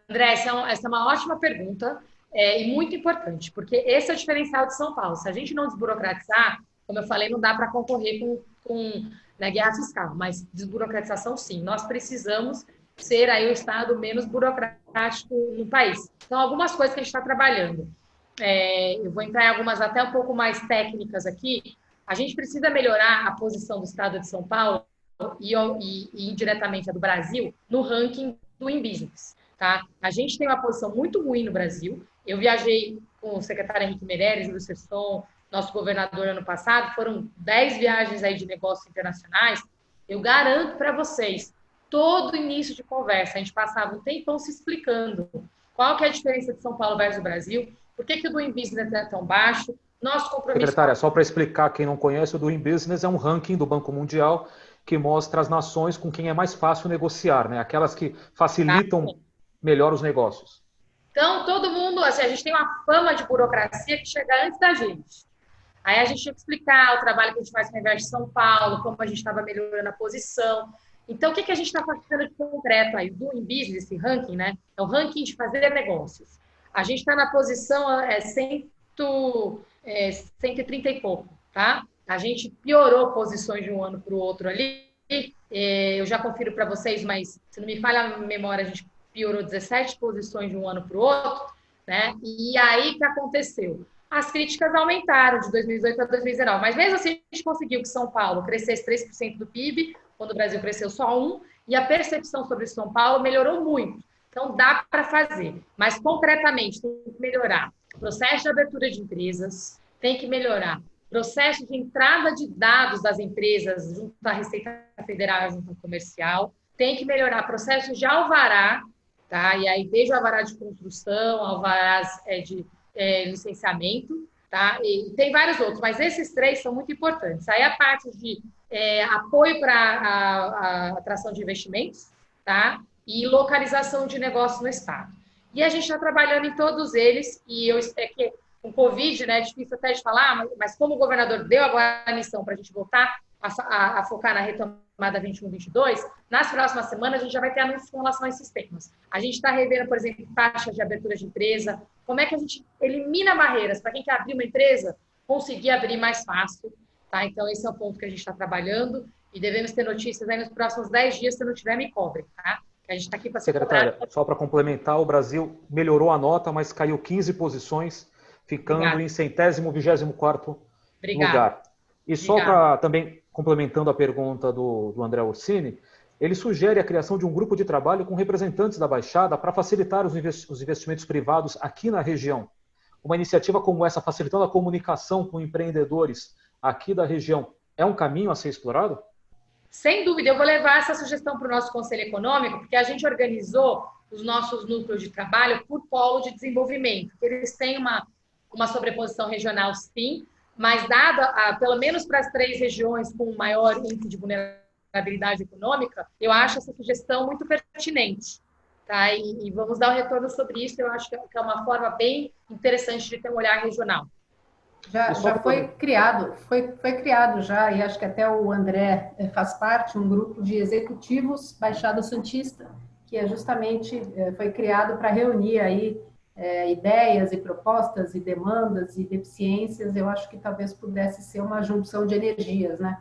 André, essa é uma ótima pergunta e muito importante, porque esse é o diferencial de São Paulo. Se a gente não desburocratizar, como eu falei, não dá para concorrer com na guerra fiscal, mas desburocratização sim. Nós precisamos ser aí o estado menos burocrático no país. Então, algumas coisas que a gente está trabalhando. Eu vou entrar em algumas até um pouco mais técnicas aqui. A gente precisa melhorar a posição do estado de São Paulo e indiretamente a do Brasil no ranking do InBusiness. Tá? A gente tem uma posição muito ruim no Brasil. Eu viajei com o secretário Henrique Meirelles, Luiz Sesson, nosso governador, ano passado. Foram 10 viagens aí de negócios internacionais. Eu garanto para vocês, todo início de conversa, a gente passava um tempão se explicando qual que é a diferença de São Paulo versus o Brasil, por que o Doing Business é tão baixo, nosso compromisso... Secretária, só para explicar, quem não conhece, o Doing Business é um ranking do Banco Mundial que mostra as nações com quem é mais fácil negociar, né? Aquelas que facilitam melhor os negócios. Então, todo mundo, assim, a gente tem uma fama de burocracia que chega antes da gente. Aí a gente tinha que explicar o trabalho que a gente faz com a Invest São Paulo, como a gente estava melhorando a posição. Então, o que a gente está fazendo de concreto aí? O Doing Business, esse ranking, né? É o ranking de fazer negócios. A gente está na posição 130 e pouco, tá? A gente piorou posições de um ano para o outro ali. Eu já confiro para vocês, mas se não me falha a memória, a gente piorou 17 posições de um ano para o outro, né? E aí, o que aconteceu? As críticas aumentaram de 2018 a 2019. Mas mesmo assim, a gente conseguiu que São Paulo crescesse 3% do PIB, quando o Brasil cresceu só 1%, e a percepção sobre São Paulo melhorou muito. Então, dá para fazer. Mas, concretamente, tem que melhorar o processo de abertura de empresas, tem que melhorar o processo de entrada de dados das empresas junto à Receita Federal, junto ao comercial, tem que melhorar o processo de alvará, tá? E aí, desde o alvará de construção, alvarás de licenciamento, tá? E tem vários outros, mas esses 3 são muito importantes. Aí, a parte de apoio para a atração de investimentos, tá? E localização de negócios no estado. E a gente está trabalhando em todos eles, e eu espero que com o Covid, né, é difícil até de falar, mas como o governador deu agora a missão para a gente voltar a focar na retomada 21-22, nas próximas semanas a gente já vai ter anúncios com relação a esses temas. A gente está revendo, por exemplo, taxas de abertura de empresa, como é que a gente elimina barreiras para quem quer abrir uma empresa, conseguir abrir mais fácil, tá? Então, esse é o ponto que a gente está trabalhando, e devemos ter notícias aí nos próximos 10 dias, se não tiver, me cobre, tá? A gente está aqui para... Secretária, só para complementar, o Brasil melhorou a nota, mas caiu 15 posições, ficando em 124º lugar. E só para também, complementando a pergunta do André Ursini, ele sugere a criação de um grupo de trabalho com representantes da Baixada para facilitar os investimentos privados aqui na região. Uma iniciativa como essa, facilitando a comunicação com empreendedores aqui da região, é um caminho a ser explorado? Sem dúvida, eu vou levar essa sugestão para o nosso Conselho Econômico, porque a gente organizou os nossos núcleos de trabalho por polo de desenvolvimento. Eles têm uma sobreposição regional, sim, mas dada, pelo menos para as 3 regiões com maior índice de vulnerabilidade econômica, eu acho essa sugestão muito pertinente. Tá? E vamos dar um retorno sobre isso, eu acho que é uma forma bem interessante de ter um olhar regional. Já foi criado já, e acho que até o André faz parte, um grupo de executivos Baixada Santista, que é justamente, foi criado para reunir aí ideias e propostas e demandas e deficiências. Eu acho que talvez pudesse ser uma junção de energias, né?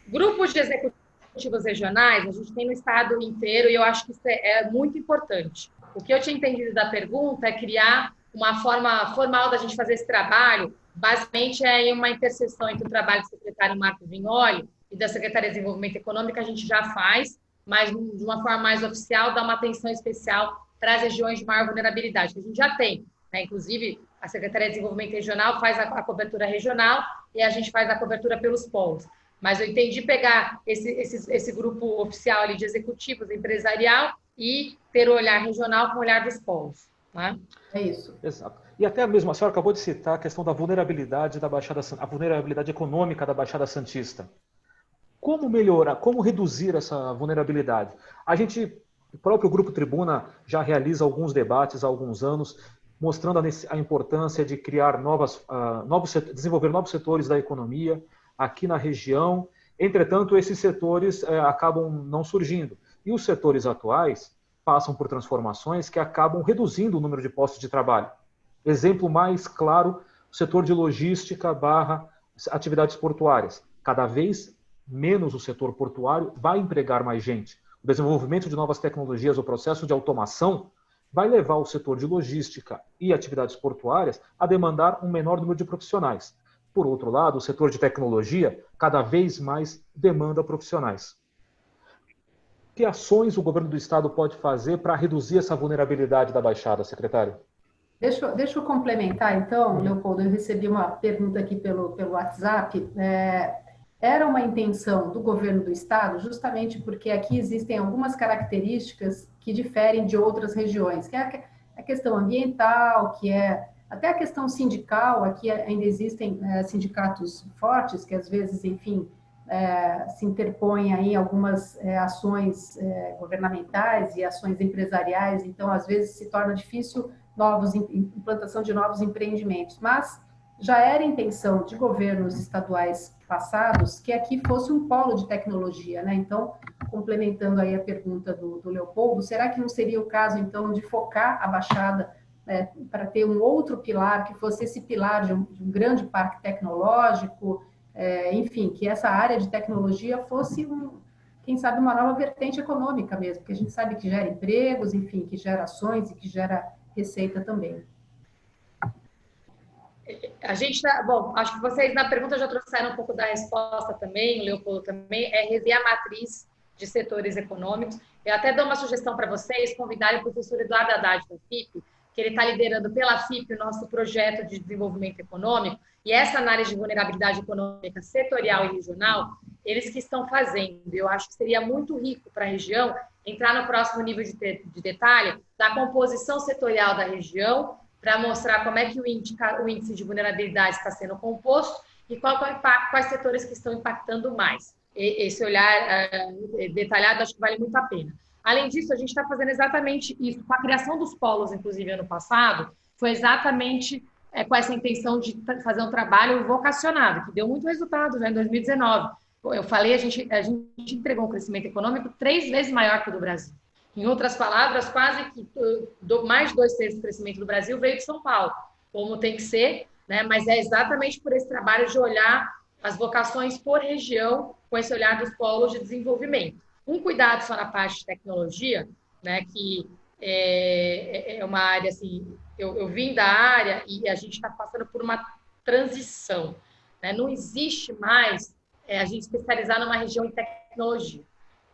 Grupos de executivos regionais, a gente tem no estado inteiro, e eu acho que isso é muito importante. O que eu tinha entendido da pergunta é criar uma forma formal da gente fazer esse trabalho. Basicamente, é uma interseção entre o trabalho do secretário Marco Vignoli e da Secretaria de Desenvolvimento Econômico, a gente já faz, mas de uma forma mais oficial, dá uma atenção especial para as regiões de maior vulnerabilidade, que a gente já tem, né? Inclusive, a Secretaria de Desenvolvimento Regional faz a cobertura regional e a gente faz a cobertura pelos polos. Mas eu entendi pegar esse grupo oficial ali de executivos, empresarial, e ter o olhar regional com o olhar dos polos. Né? É isso. Exato. E até mesmo a senhora acabou de citar a questão da vulnerabilidade da Baixada, a vulnerabilidade econômica da Baixada Santista. Como melhorar, como reduzir essa vulnerabilidade? O próprio Grupo Tribuna já realiza alguns debates há alguns anos, mostrando a importância de criar desenvolver novos setores da economia aqui na região. Entretanto, esses setores acabam não surgindo. E os setores atuais passam por transformações que acabam reduzindo o número de postos de trabalho. Exemplo mais claro, o setor de logística / atividades portuárias. Cada vez menos o setor portuário vai empregar mais gente. O desenvolvimento de novas tecnologias, o processo de automação, vai levar o setor de logística e atividades portuárias a demandar um menor número de profissionais. Por outro lado, o setor de tecnologia cada vez mais demanda profissionais. Que ações o governo do estado pode fazer para reduzir essa vulnerabilidade da Baixada, secretário? Deixa eu complementar, então, Leopoldo. Eu recebi uma pergunta aqui pelo WhatsApp. Era uma intenção do governo do estado, justamente porque aqui existem algumas características que diferem de outras regiões, que é a questão ambiental, que é até a questão sindical. Aqui ainda existem sindicatos fortes que, às vezes, enfim, se interpõem aí em algumas ações governamentais e ações empresariais. Então, às vezes, se torna difícil implantação de novos empreendimentos. Mas já era intenção de governos estaduais passados que aqui fosse um polo de tecnologia, né? Então, complementando aí a pergunta do Leopoldo, será que não seria o caso, então, de focar a Baixada para ter um outro pilar, que fosse esse pilar de um grande parque tecnológico, enfim, que essa área de tecnologia fosse, quem sabe, uma nova vertente econômica mesmo, porque a gente sabe que gera empregos, enfim, que gera ações e que gera receita também. A gente bom, acho que vocês na pergunta já trouxeram um pouco da resposta também, o Leopoldo também, rever a matriz de setores econômicos. Eu até dou uma sugestão para vocês, convidarem o professor Eduardo Haddad da FIP, que ele está liderando pela FIP o nosso projeto de desenvolvimento econômico, e essa análise de vulnerabilidade econômica setorial e regional, eles que estão fazendo. Eu acho que seria muito rico para a região entrar no próximo nível de detalhe da composição setorial da região, para mostrar como é que o índice de vulnerabilidade está sendo composto e qual é o impacto, quais setores que estão impactando mais. Esse olhar detalhado acho que vale muito a pena. Além disso, a gente está fazendo exatamente isso. Com a criação dos polos, inclusive, ano passado, foi exatamente com essa intenção de fazer um trabalho vocacionado, que deu muito resultado já em 2019. Eu falei, a gente entregou um crescimento econômico 3 vezes maior que o do Brasil. Em outras palavras, quase que mais de 2/3 do crescimento do Brasil veio de São Paulo, como tem que ser, né? Mas é exatamente por esse trabalho de olhar as vocações por região, com esse olhar dos polos de desenvolvimento. Um cuidado só na parte de tecnologia, né? Que é uma área, assim, eu vim da área e a gente está passando por uma transição, né? Não existe mais a gente especializar numa região em tecnologia.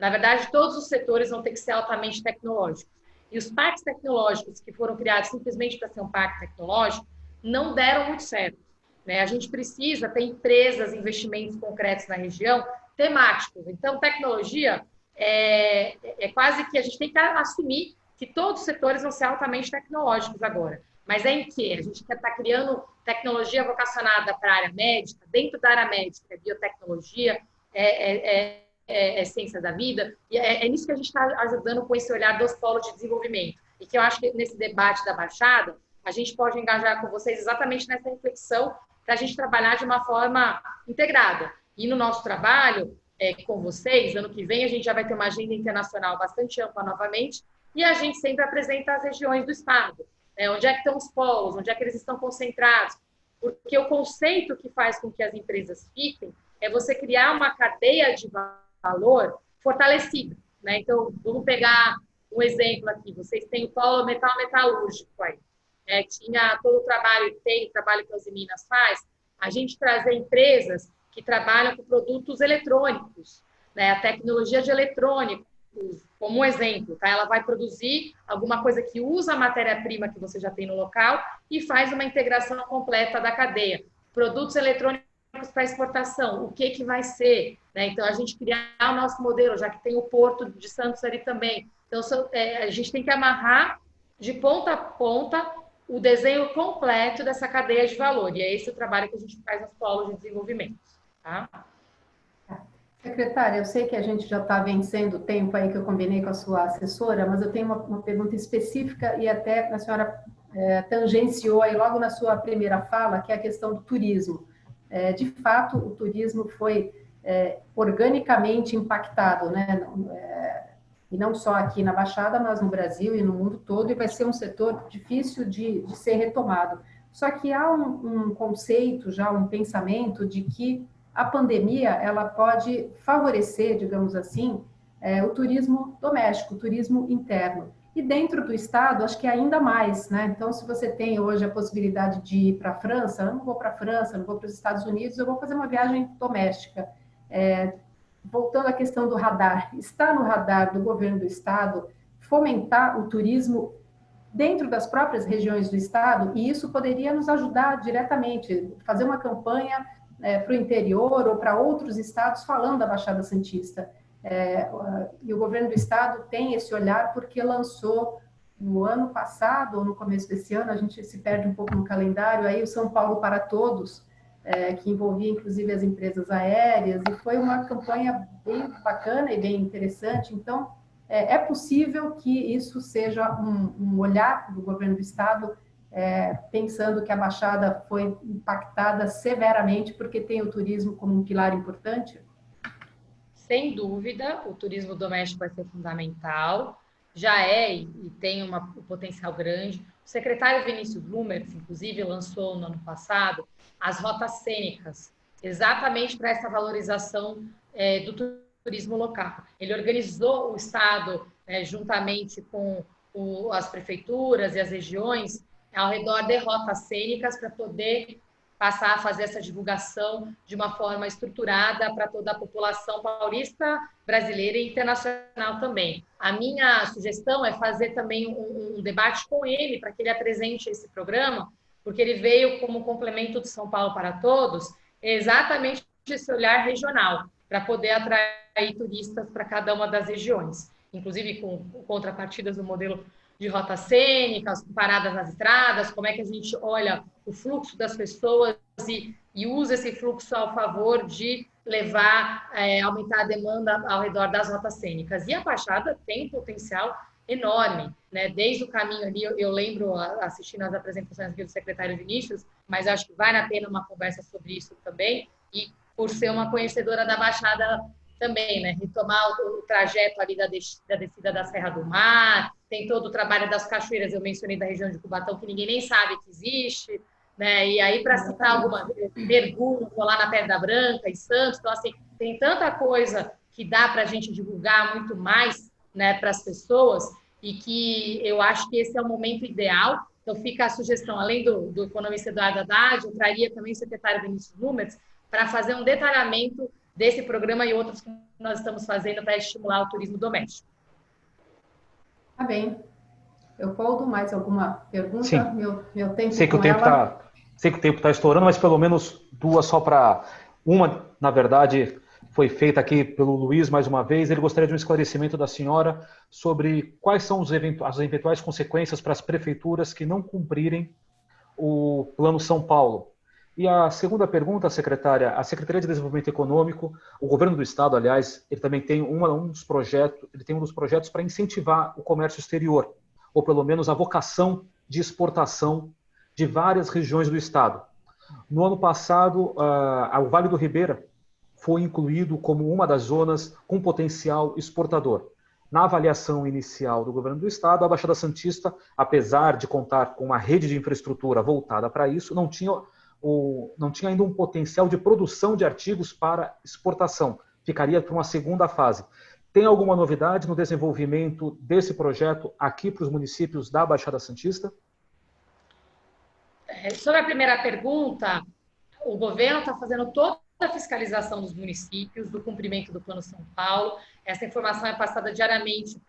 Na verdade, todos os setores vão ter que ser altamente tecnológicos. E os parques tecnológicos que foram criados simplesmente para ser um parque tecnológico não deram muito certo, né? A gente precisa ter empresas, investimentos concretos na região, temáticos. Então, tecnologia é quase que a gente tem que assumir que todos os setores vão ser altamente tecnológicos agora. Mas em que? A gente quer estar criando tecnologia vocacionada para a área médica, dentro da área médica, biotecnologia, ciência da vida, e é nisso que a gente está ajudando com esse olhar dos polos de desenvolvimento, e que eu acho que nesse debate da Baixada, a gente pode engajar com vocês exatamente nessa reflexão para a gente trabalhar de uma forma integrada. E no nosso trabalho com vocês, ano que vem a gente já vai ter uma agenda internacional bastante ampla novamente, e a gente sempre apresenta as regiões do estado, né? Onde é que estão os polos, onde é que eles estão concentrados, porque o conceito que faz com que as empresas fiquem é você criar uma cadeia de valor fortalecida, né? Então, vamos pegar um exemplo aqui, vocês têm o polo metalúrgico aí, tinha todo o trabalho, tem o trabalho que a Usiminas faz, a gente trazer empresas que trabalham com produtos eletrônicos, né? A tecnologia de eletrônicos, como um exemplo, tá? Ela vai produzir alguma coisa que usa a matéria-prima que você já tem no local e faz uma integração completa da cadeia. Produtos eletrônicos para exportação, o que vai ser, né? Então, a gente criar o nosso modelo, já que tem o Porto de Santos ali também. Então, a gente tem que amarrar de ponta a ponta o desenho completo dessa cadeia de valor. E é esse o trabalho que a gente faz nos polos de desenvolvimento. Tá? Secretária, eu sei que a gente já está vencendo o tempo aí que eu combinei com a sua assessora, mas eu tenho uma pergunta específica e até a senhora tangenciou aí logo na sua primeira fala, que é a questão do turismo. De fato, o turismo foi organicamente impactado, né? E não só aqui na Baixada, mas no Brasil e no mundo todo, e vai ser um setor difícil de ser retomado. Só que há um conceito, já um pensamento de que a pandemia ela pode favorecer, digamos assim, o turismo doméstico, o turismo interno. E dentro do Estado, acho que ainda mais, né? Então, se você tem hoje a possibilidade de ir para a França, eu não vou para a França, não vou para os Estados Unidos, eu vou fazer uma viagem doméstica. Voltando à questão do radar, está no radar do governo do Estado fomentar o turismo dentro das próprias regiões do Estado, e isso poderia nos ajudar diretamente, fazer uma campanha para o interior ou para outros estados falando da Baixada Santista. E o governo do Estado tem esse olhar porque lançou no ano passado, ou no começo desse ano, a gente se perde um pouco no calendário, aí o São Paulo para Todos, que envolvia inclusive as empresas aéreas, e foi uma campanha bem bacana e bem interessante. Então, é possível que isso seja um olhar do governo do Estado, pensando que a Baixada foi impactada severamente porque tem o turismo como um pilar importante? Sem dúvida, o turismo doméstico vai ser fundamental, já e tem um potencial grande. O secretário Vinícius Blumers, inclusive, lançou no ano passado as rotas cênicas, exatamente para essa valorização do turismo local. Ele organizou o Estado, juntamente com as prefeituras e as regiões, ao redor de rotas cênicas, para poder passar a fazer essa divulgação de uma forma estruturada para toda a população paulista, brasileira e internacional também. A minha sugestão é fazer também um debate com ele, para que ele apresente esse programa, porque ele veio como complemento do São Paulo para Todos, exatamente esse olhar regional, para poder atrair turistas para cada uma das regiões, inclusive com contrapartidas do modelo de rotas cênicas, paradas nas estradas, como é que a gente olha o fluxo das pessoas e usa esse fluxo ao favor de levar, aumentar a demanda ao redor das rotas cênicas. E a Baixada tem um potencial enorme, né? Desde o caminho ali, eu lembro assistindo as apresentações aqui do secretário Vinícius, mas acho que vale a pena uma conversa sobre isso também, e por ser uma conhecedora da Baixada também, né? Retomar o trajeto ali da descida da Serra do Mar, tem todo o trabalho das cachoeiras, eu mencionei da região de Cubatão, que ninguém nem sabe que existe, né? E aí, para citar alguma, mergulho lá na Pedra Branca, em Santos, então, assim, tem tanta coisa que dá para a gente divulgar muito mais, né, para as pessoas, e que eu acho que esse é o momento ideal. Então, fica a sugestão, além do economista Eduardo Haddad, eu traria também o secretário Vinícius Blumers para fazer um detalhamento desse programa e outros que nós estamos fazendo para estimular o turismo doméstico. Tá bem. Leopoldo, mais alguma pergunta? Sim. Meu tempo sei que o tempo está estourando, mas pelo menos duas só para... Uma, na verdade, foi feita aqui pelo Luiz mais uma vez. Ele gostaria de um esclarecimento da senhora sobre quais são as eventuais consequências para as prefeituras que não cumprirem o Plano São Paulo. E a segunda pergunta, secretária, a Secretaria de Desenvolvimento Econômico, o governo do Estado, aliás, ele também tem um dos projetos para incentivar o comércio exterior, ou pelo menos a vocação de exportação de várias regiões do Estado. No ano passado, o Vale do Ribeira foi incluído como uma das zonas com potencial exportador. Na avaliação inicial do governo do estado, a Baixada Santista, apesar de contar com uma rede de infraestrutura voltada para isso, não tinha ainda um potencial de produção de artigos para exportação. Ficaria para uma segunda fase. Tem alguma novidade no desenvolvimento desse projeto aqui para os municípios da Baixada Santista? Sobre a primeira pergunta, o governo está fazendo toda a fiscalização dos municípios, do cumprimento do Plano São Paulo. Essa informação é passada diariamente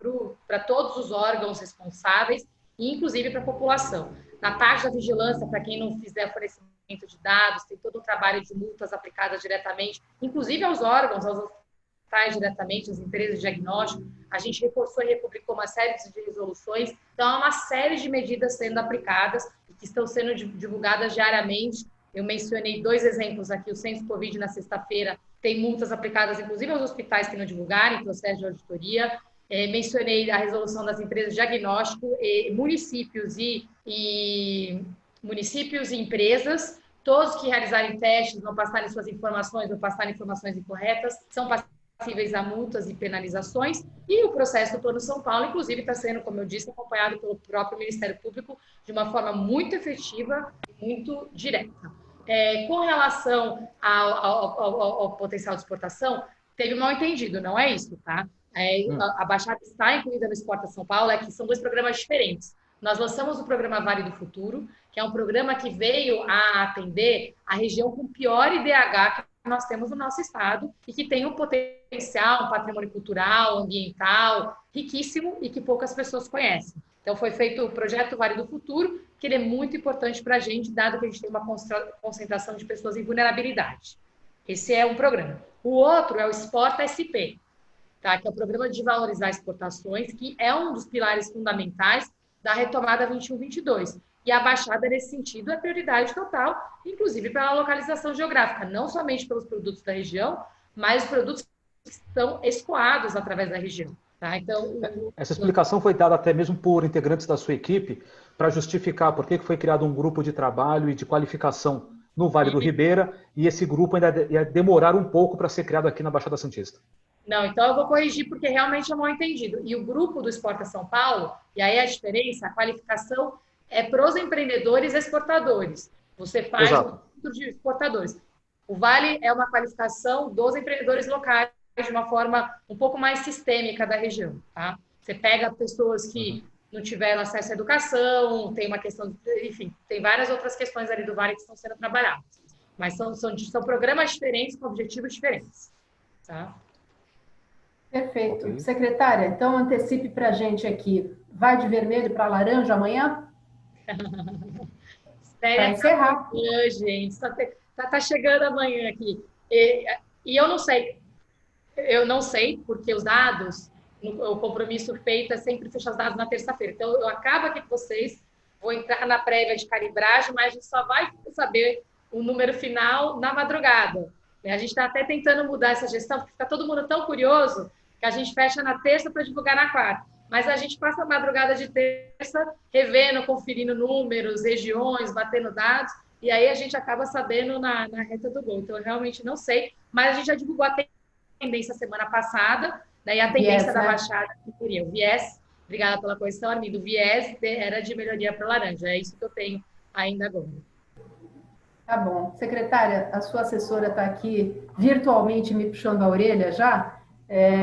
para todos os órgãos responsáveis, e inclusive para a população. Na parte da vigilância, para quem não fizer fornecimento de dados, tem todo um trabalho de multas aplicadas diretamente, inclusive aos órgãos, aos hospitais diretamente, às empresas de diagnóstico. A gente reforçou e republicou uma série de resoluções. Então, há uma série de medidas sendo aplicadas e que estão sendo divulgadas diariamente. Eu mencionei 2 exemplos aqui. O Censo Covid, na sexta-feira, tem multas aplicadas, inclusive aos hospitais que não divulgarem, processo de auditoria. Mencionei a resolução das empresas de diagnóstico, municípios e empresas. Todos que realizarem testes, não passarem suas informações, ou passarem informações incorretas, são passíveis a multas e penalizações. E o processo do Plano São Paulo, inclusive, está sendo, como eu disse, acompanhado pelo próprio Ministério Público de uma forma muito efetiva e muito direta. Com relação ao potencial de exportação, teve um mal-entendido, não é isso, tá? A Baixada está incluída no Exporta São Paulo, que são 2 programas diferentes. Nós lançamos o programa Vale do Futuro, que é um programa que veio a atender a região com pior IDH que nós temos no nosso estado e que tem um potencial, um patrimônio cultural, ambiental, riquíssimo e que poucas pessoas conhecem. Então, foi feito o projeto Vale do Futuro, que ele é muito importante para a gente, dado que a gente tem uma concentração de pessoas em vulnerabilidade. Esse é um programa. O outro é o Exporta SP, tá? Que é o programa de valorizar exportações, que é um dos pilares fundamentais da retomada 21-22. E a Baixada, nesse sentido, é prioridade total, inclusive pela localização geográfica, não somente pelos produtos da região, mas os produtos que estão escoados através da região. Tá? Então, essa explicação foi dada até mesmo por integrantes da sua equipe para justificar por que foi criado um grupo de trabalho e de qualificação no Vale do Ribeira, e esse grupo ainda ia demorar um pouco para ser criado aqui na Baixada Santista. Não, então eu vou corrigir, porque realmente é mal entendido. E o grupo do Exporta São Paulo, e aí a diferença, a qualificação é para os empreendedores exportadores. Você faz o grupo de exportadores. O Vale é uma qualificação dos empreendedores locais de uma forma um pouco mais sistêmica da região. Tá? Você pega pessoas que não tiveram acesso à educação, tem uma questão, enfim, tem várias outras questões ali do Vale que estão sendo trabalhadas. Mas são programas diferentes com objetivos diferentes. Tá? Perfeito. Okay. Secretária, então antecipe para a gente aqui. Vai de vermelho para laranja amanhã? Para encerrar. Gente, tá chegando amanhã aqui. E eu não sei, porque os dados, o compromisso feito é sempre fechar os dados na terça-feira. Então, eu acabo aqui com vocês, vou entrar na prévia de calibragem, mas a gente só vai saber o número final na madrugada. A gente está até tentando mudar essa gestão, porque fica todo mundo tão curioso que a gente fecha na terça para divulgar na quarta. Mas a gente passa a madrugada de terça revendo, conferindo números, regiões, batendo dados, e aí a gente acaba sabendo na reta do gol. Então, eu realmente não sei, mas a gente já divulgou a tendência semana passada, né, e a tendência da Baixada que queria. O viés, obrigada pela correção, Armindo, o viés era de melhoria para laranja. É isso que eu tenho ainda agora. Tá bom. Secretária, a sua assessora está aqui virtualmente me puxando a orelha já.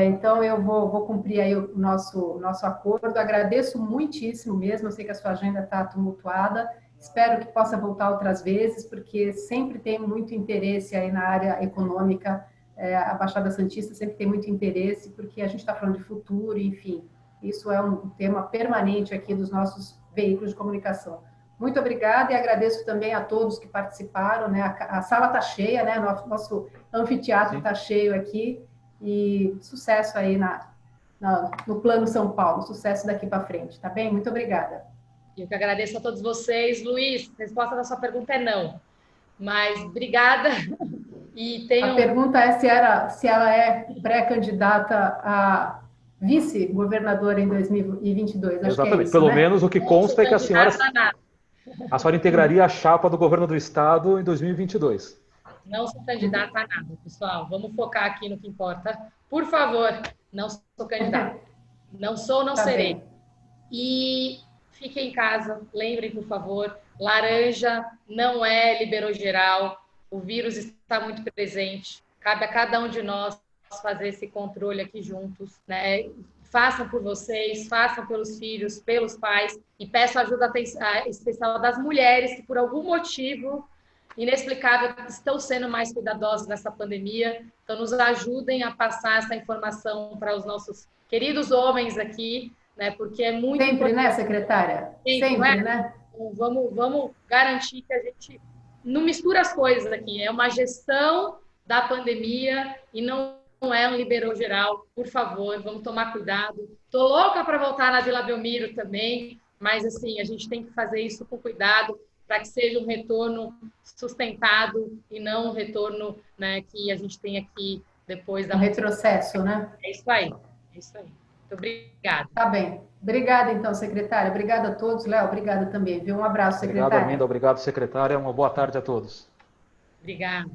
Então, eu vou cumprir aí o nosso acordo. Agradeço muitíssimo mesmo. Eu sei que a sua agenda está tumultuada. Espero que possa voltar outras vezes, porque sempre tem muito interesse aí na área econômica. A Baixada Santista sempre tem muito interesse, porque a gente está falando de futuro, enfim. Isso é um tema permanente aqui dos nossos veículos de comunicação. Muito obrigada e agradeço também a todos que participaram, né? A sala está cheia, né? Nosso anfiteatro está cheio aqui. E sucesso aí no Plano São Paulo, sucesso daqui para frente, tá bem? Muito obrigada. Eu que agradeço a todos vocês. Luiz, a resposta da sua pergunta é não, mas obrigada. E a pergunta é se ela é pré-candidata a vice-governadora em 2022. Acho exatamente, que é isso, pelo né? menos o que consta é que a senhora... A senhora integraria a chapa do governo do estado em 2022. Não sou candidata a nada, pessoal. Vamos focar aqui no que importa. Por favor, não sou candidata. Não sou, não Tá serei. bem. E fiquem em casa, lembrem, por favor, laranja não é liberou geral, o vírus está muito presente, cabe a cada um de nós fazer esse controle aqui juntos, né? Façam por vocês, façam pelos filhos, pelos pais, e peço ajuda especial das mulheres que, por algum motivo inexplicável, estão sendo mais cuidadosas nessa pandemia. Então, nos ajudem a passar essa informação para os nossos queridos homens aqui, né? Porque é muito Sempre, importante. né, secretária? Sempre, né? Então, vamos garantir que a gente não mistura as coisas aqui. É uma gestão da pandemia e não é um liberou geral. Por favor, vamos tomar cuidado. Estou louca para voltar na Vila Belmiro também, mas assim, a gente tem que fazer isso com cuidado para que seja um retorno sustentado e não um retorno, né, que a gente tem aqui depois da... Um retrocesso, né? É isso aí, é isso aí. Muito obrigada. Tá bem. Obrigada, então, secretária. Obrigada a todos. Léo, obrigada também, viu? Um abraço, secretária. Obrigado, Arminda. Obrigado, secretária. Uma boa tarde a todos. Obrigada.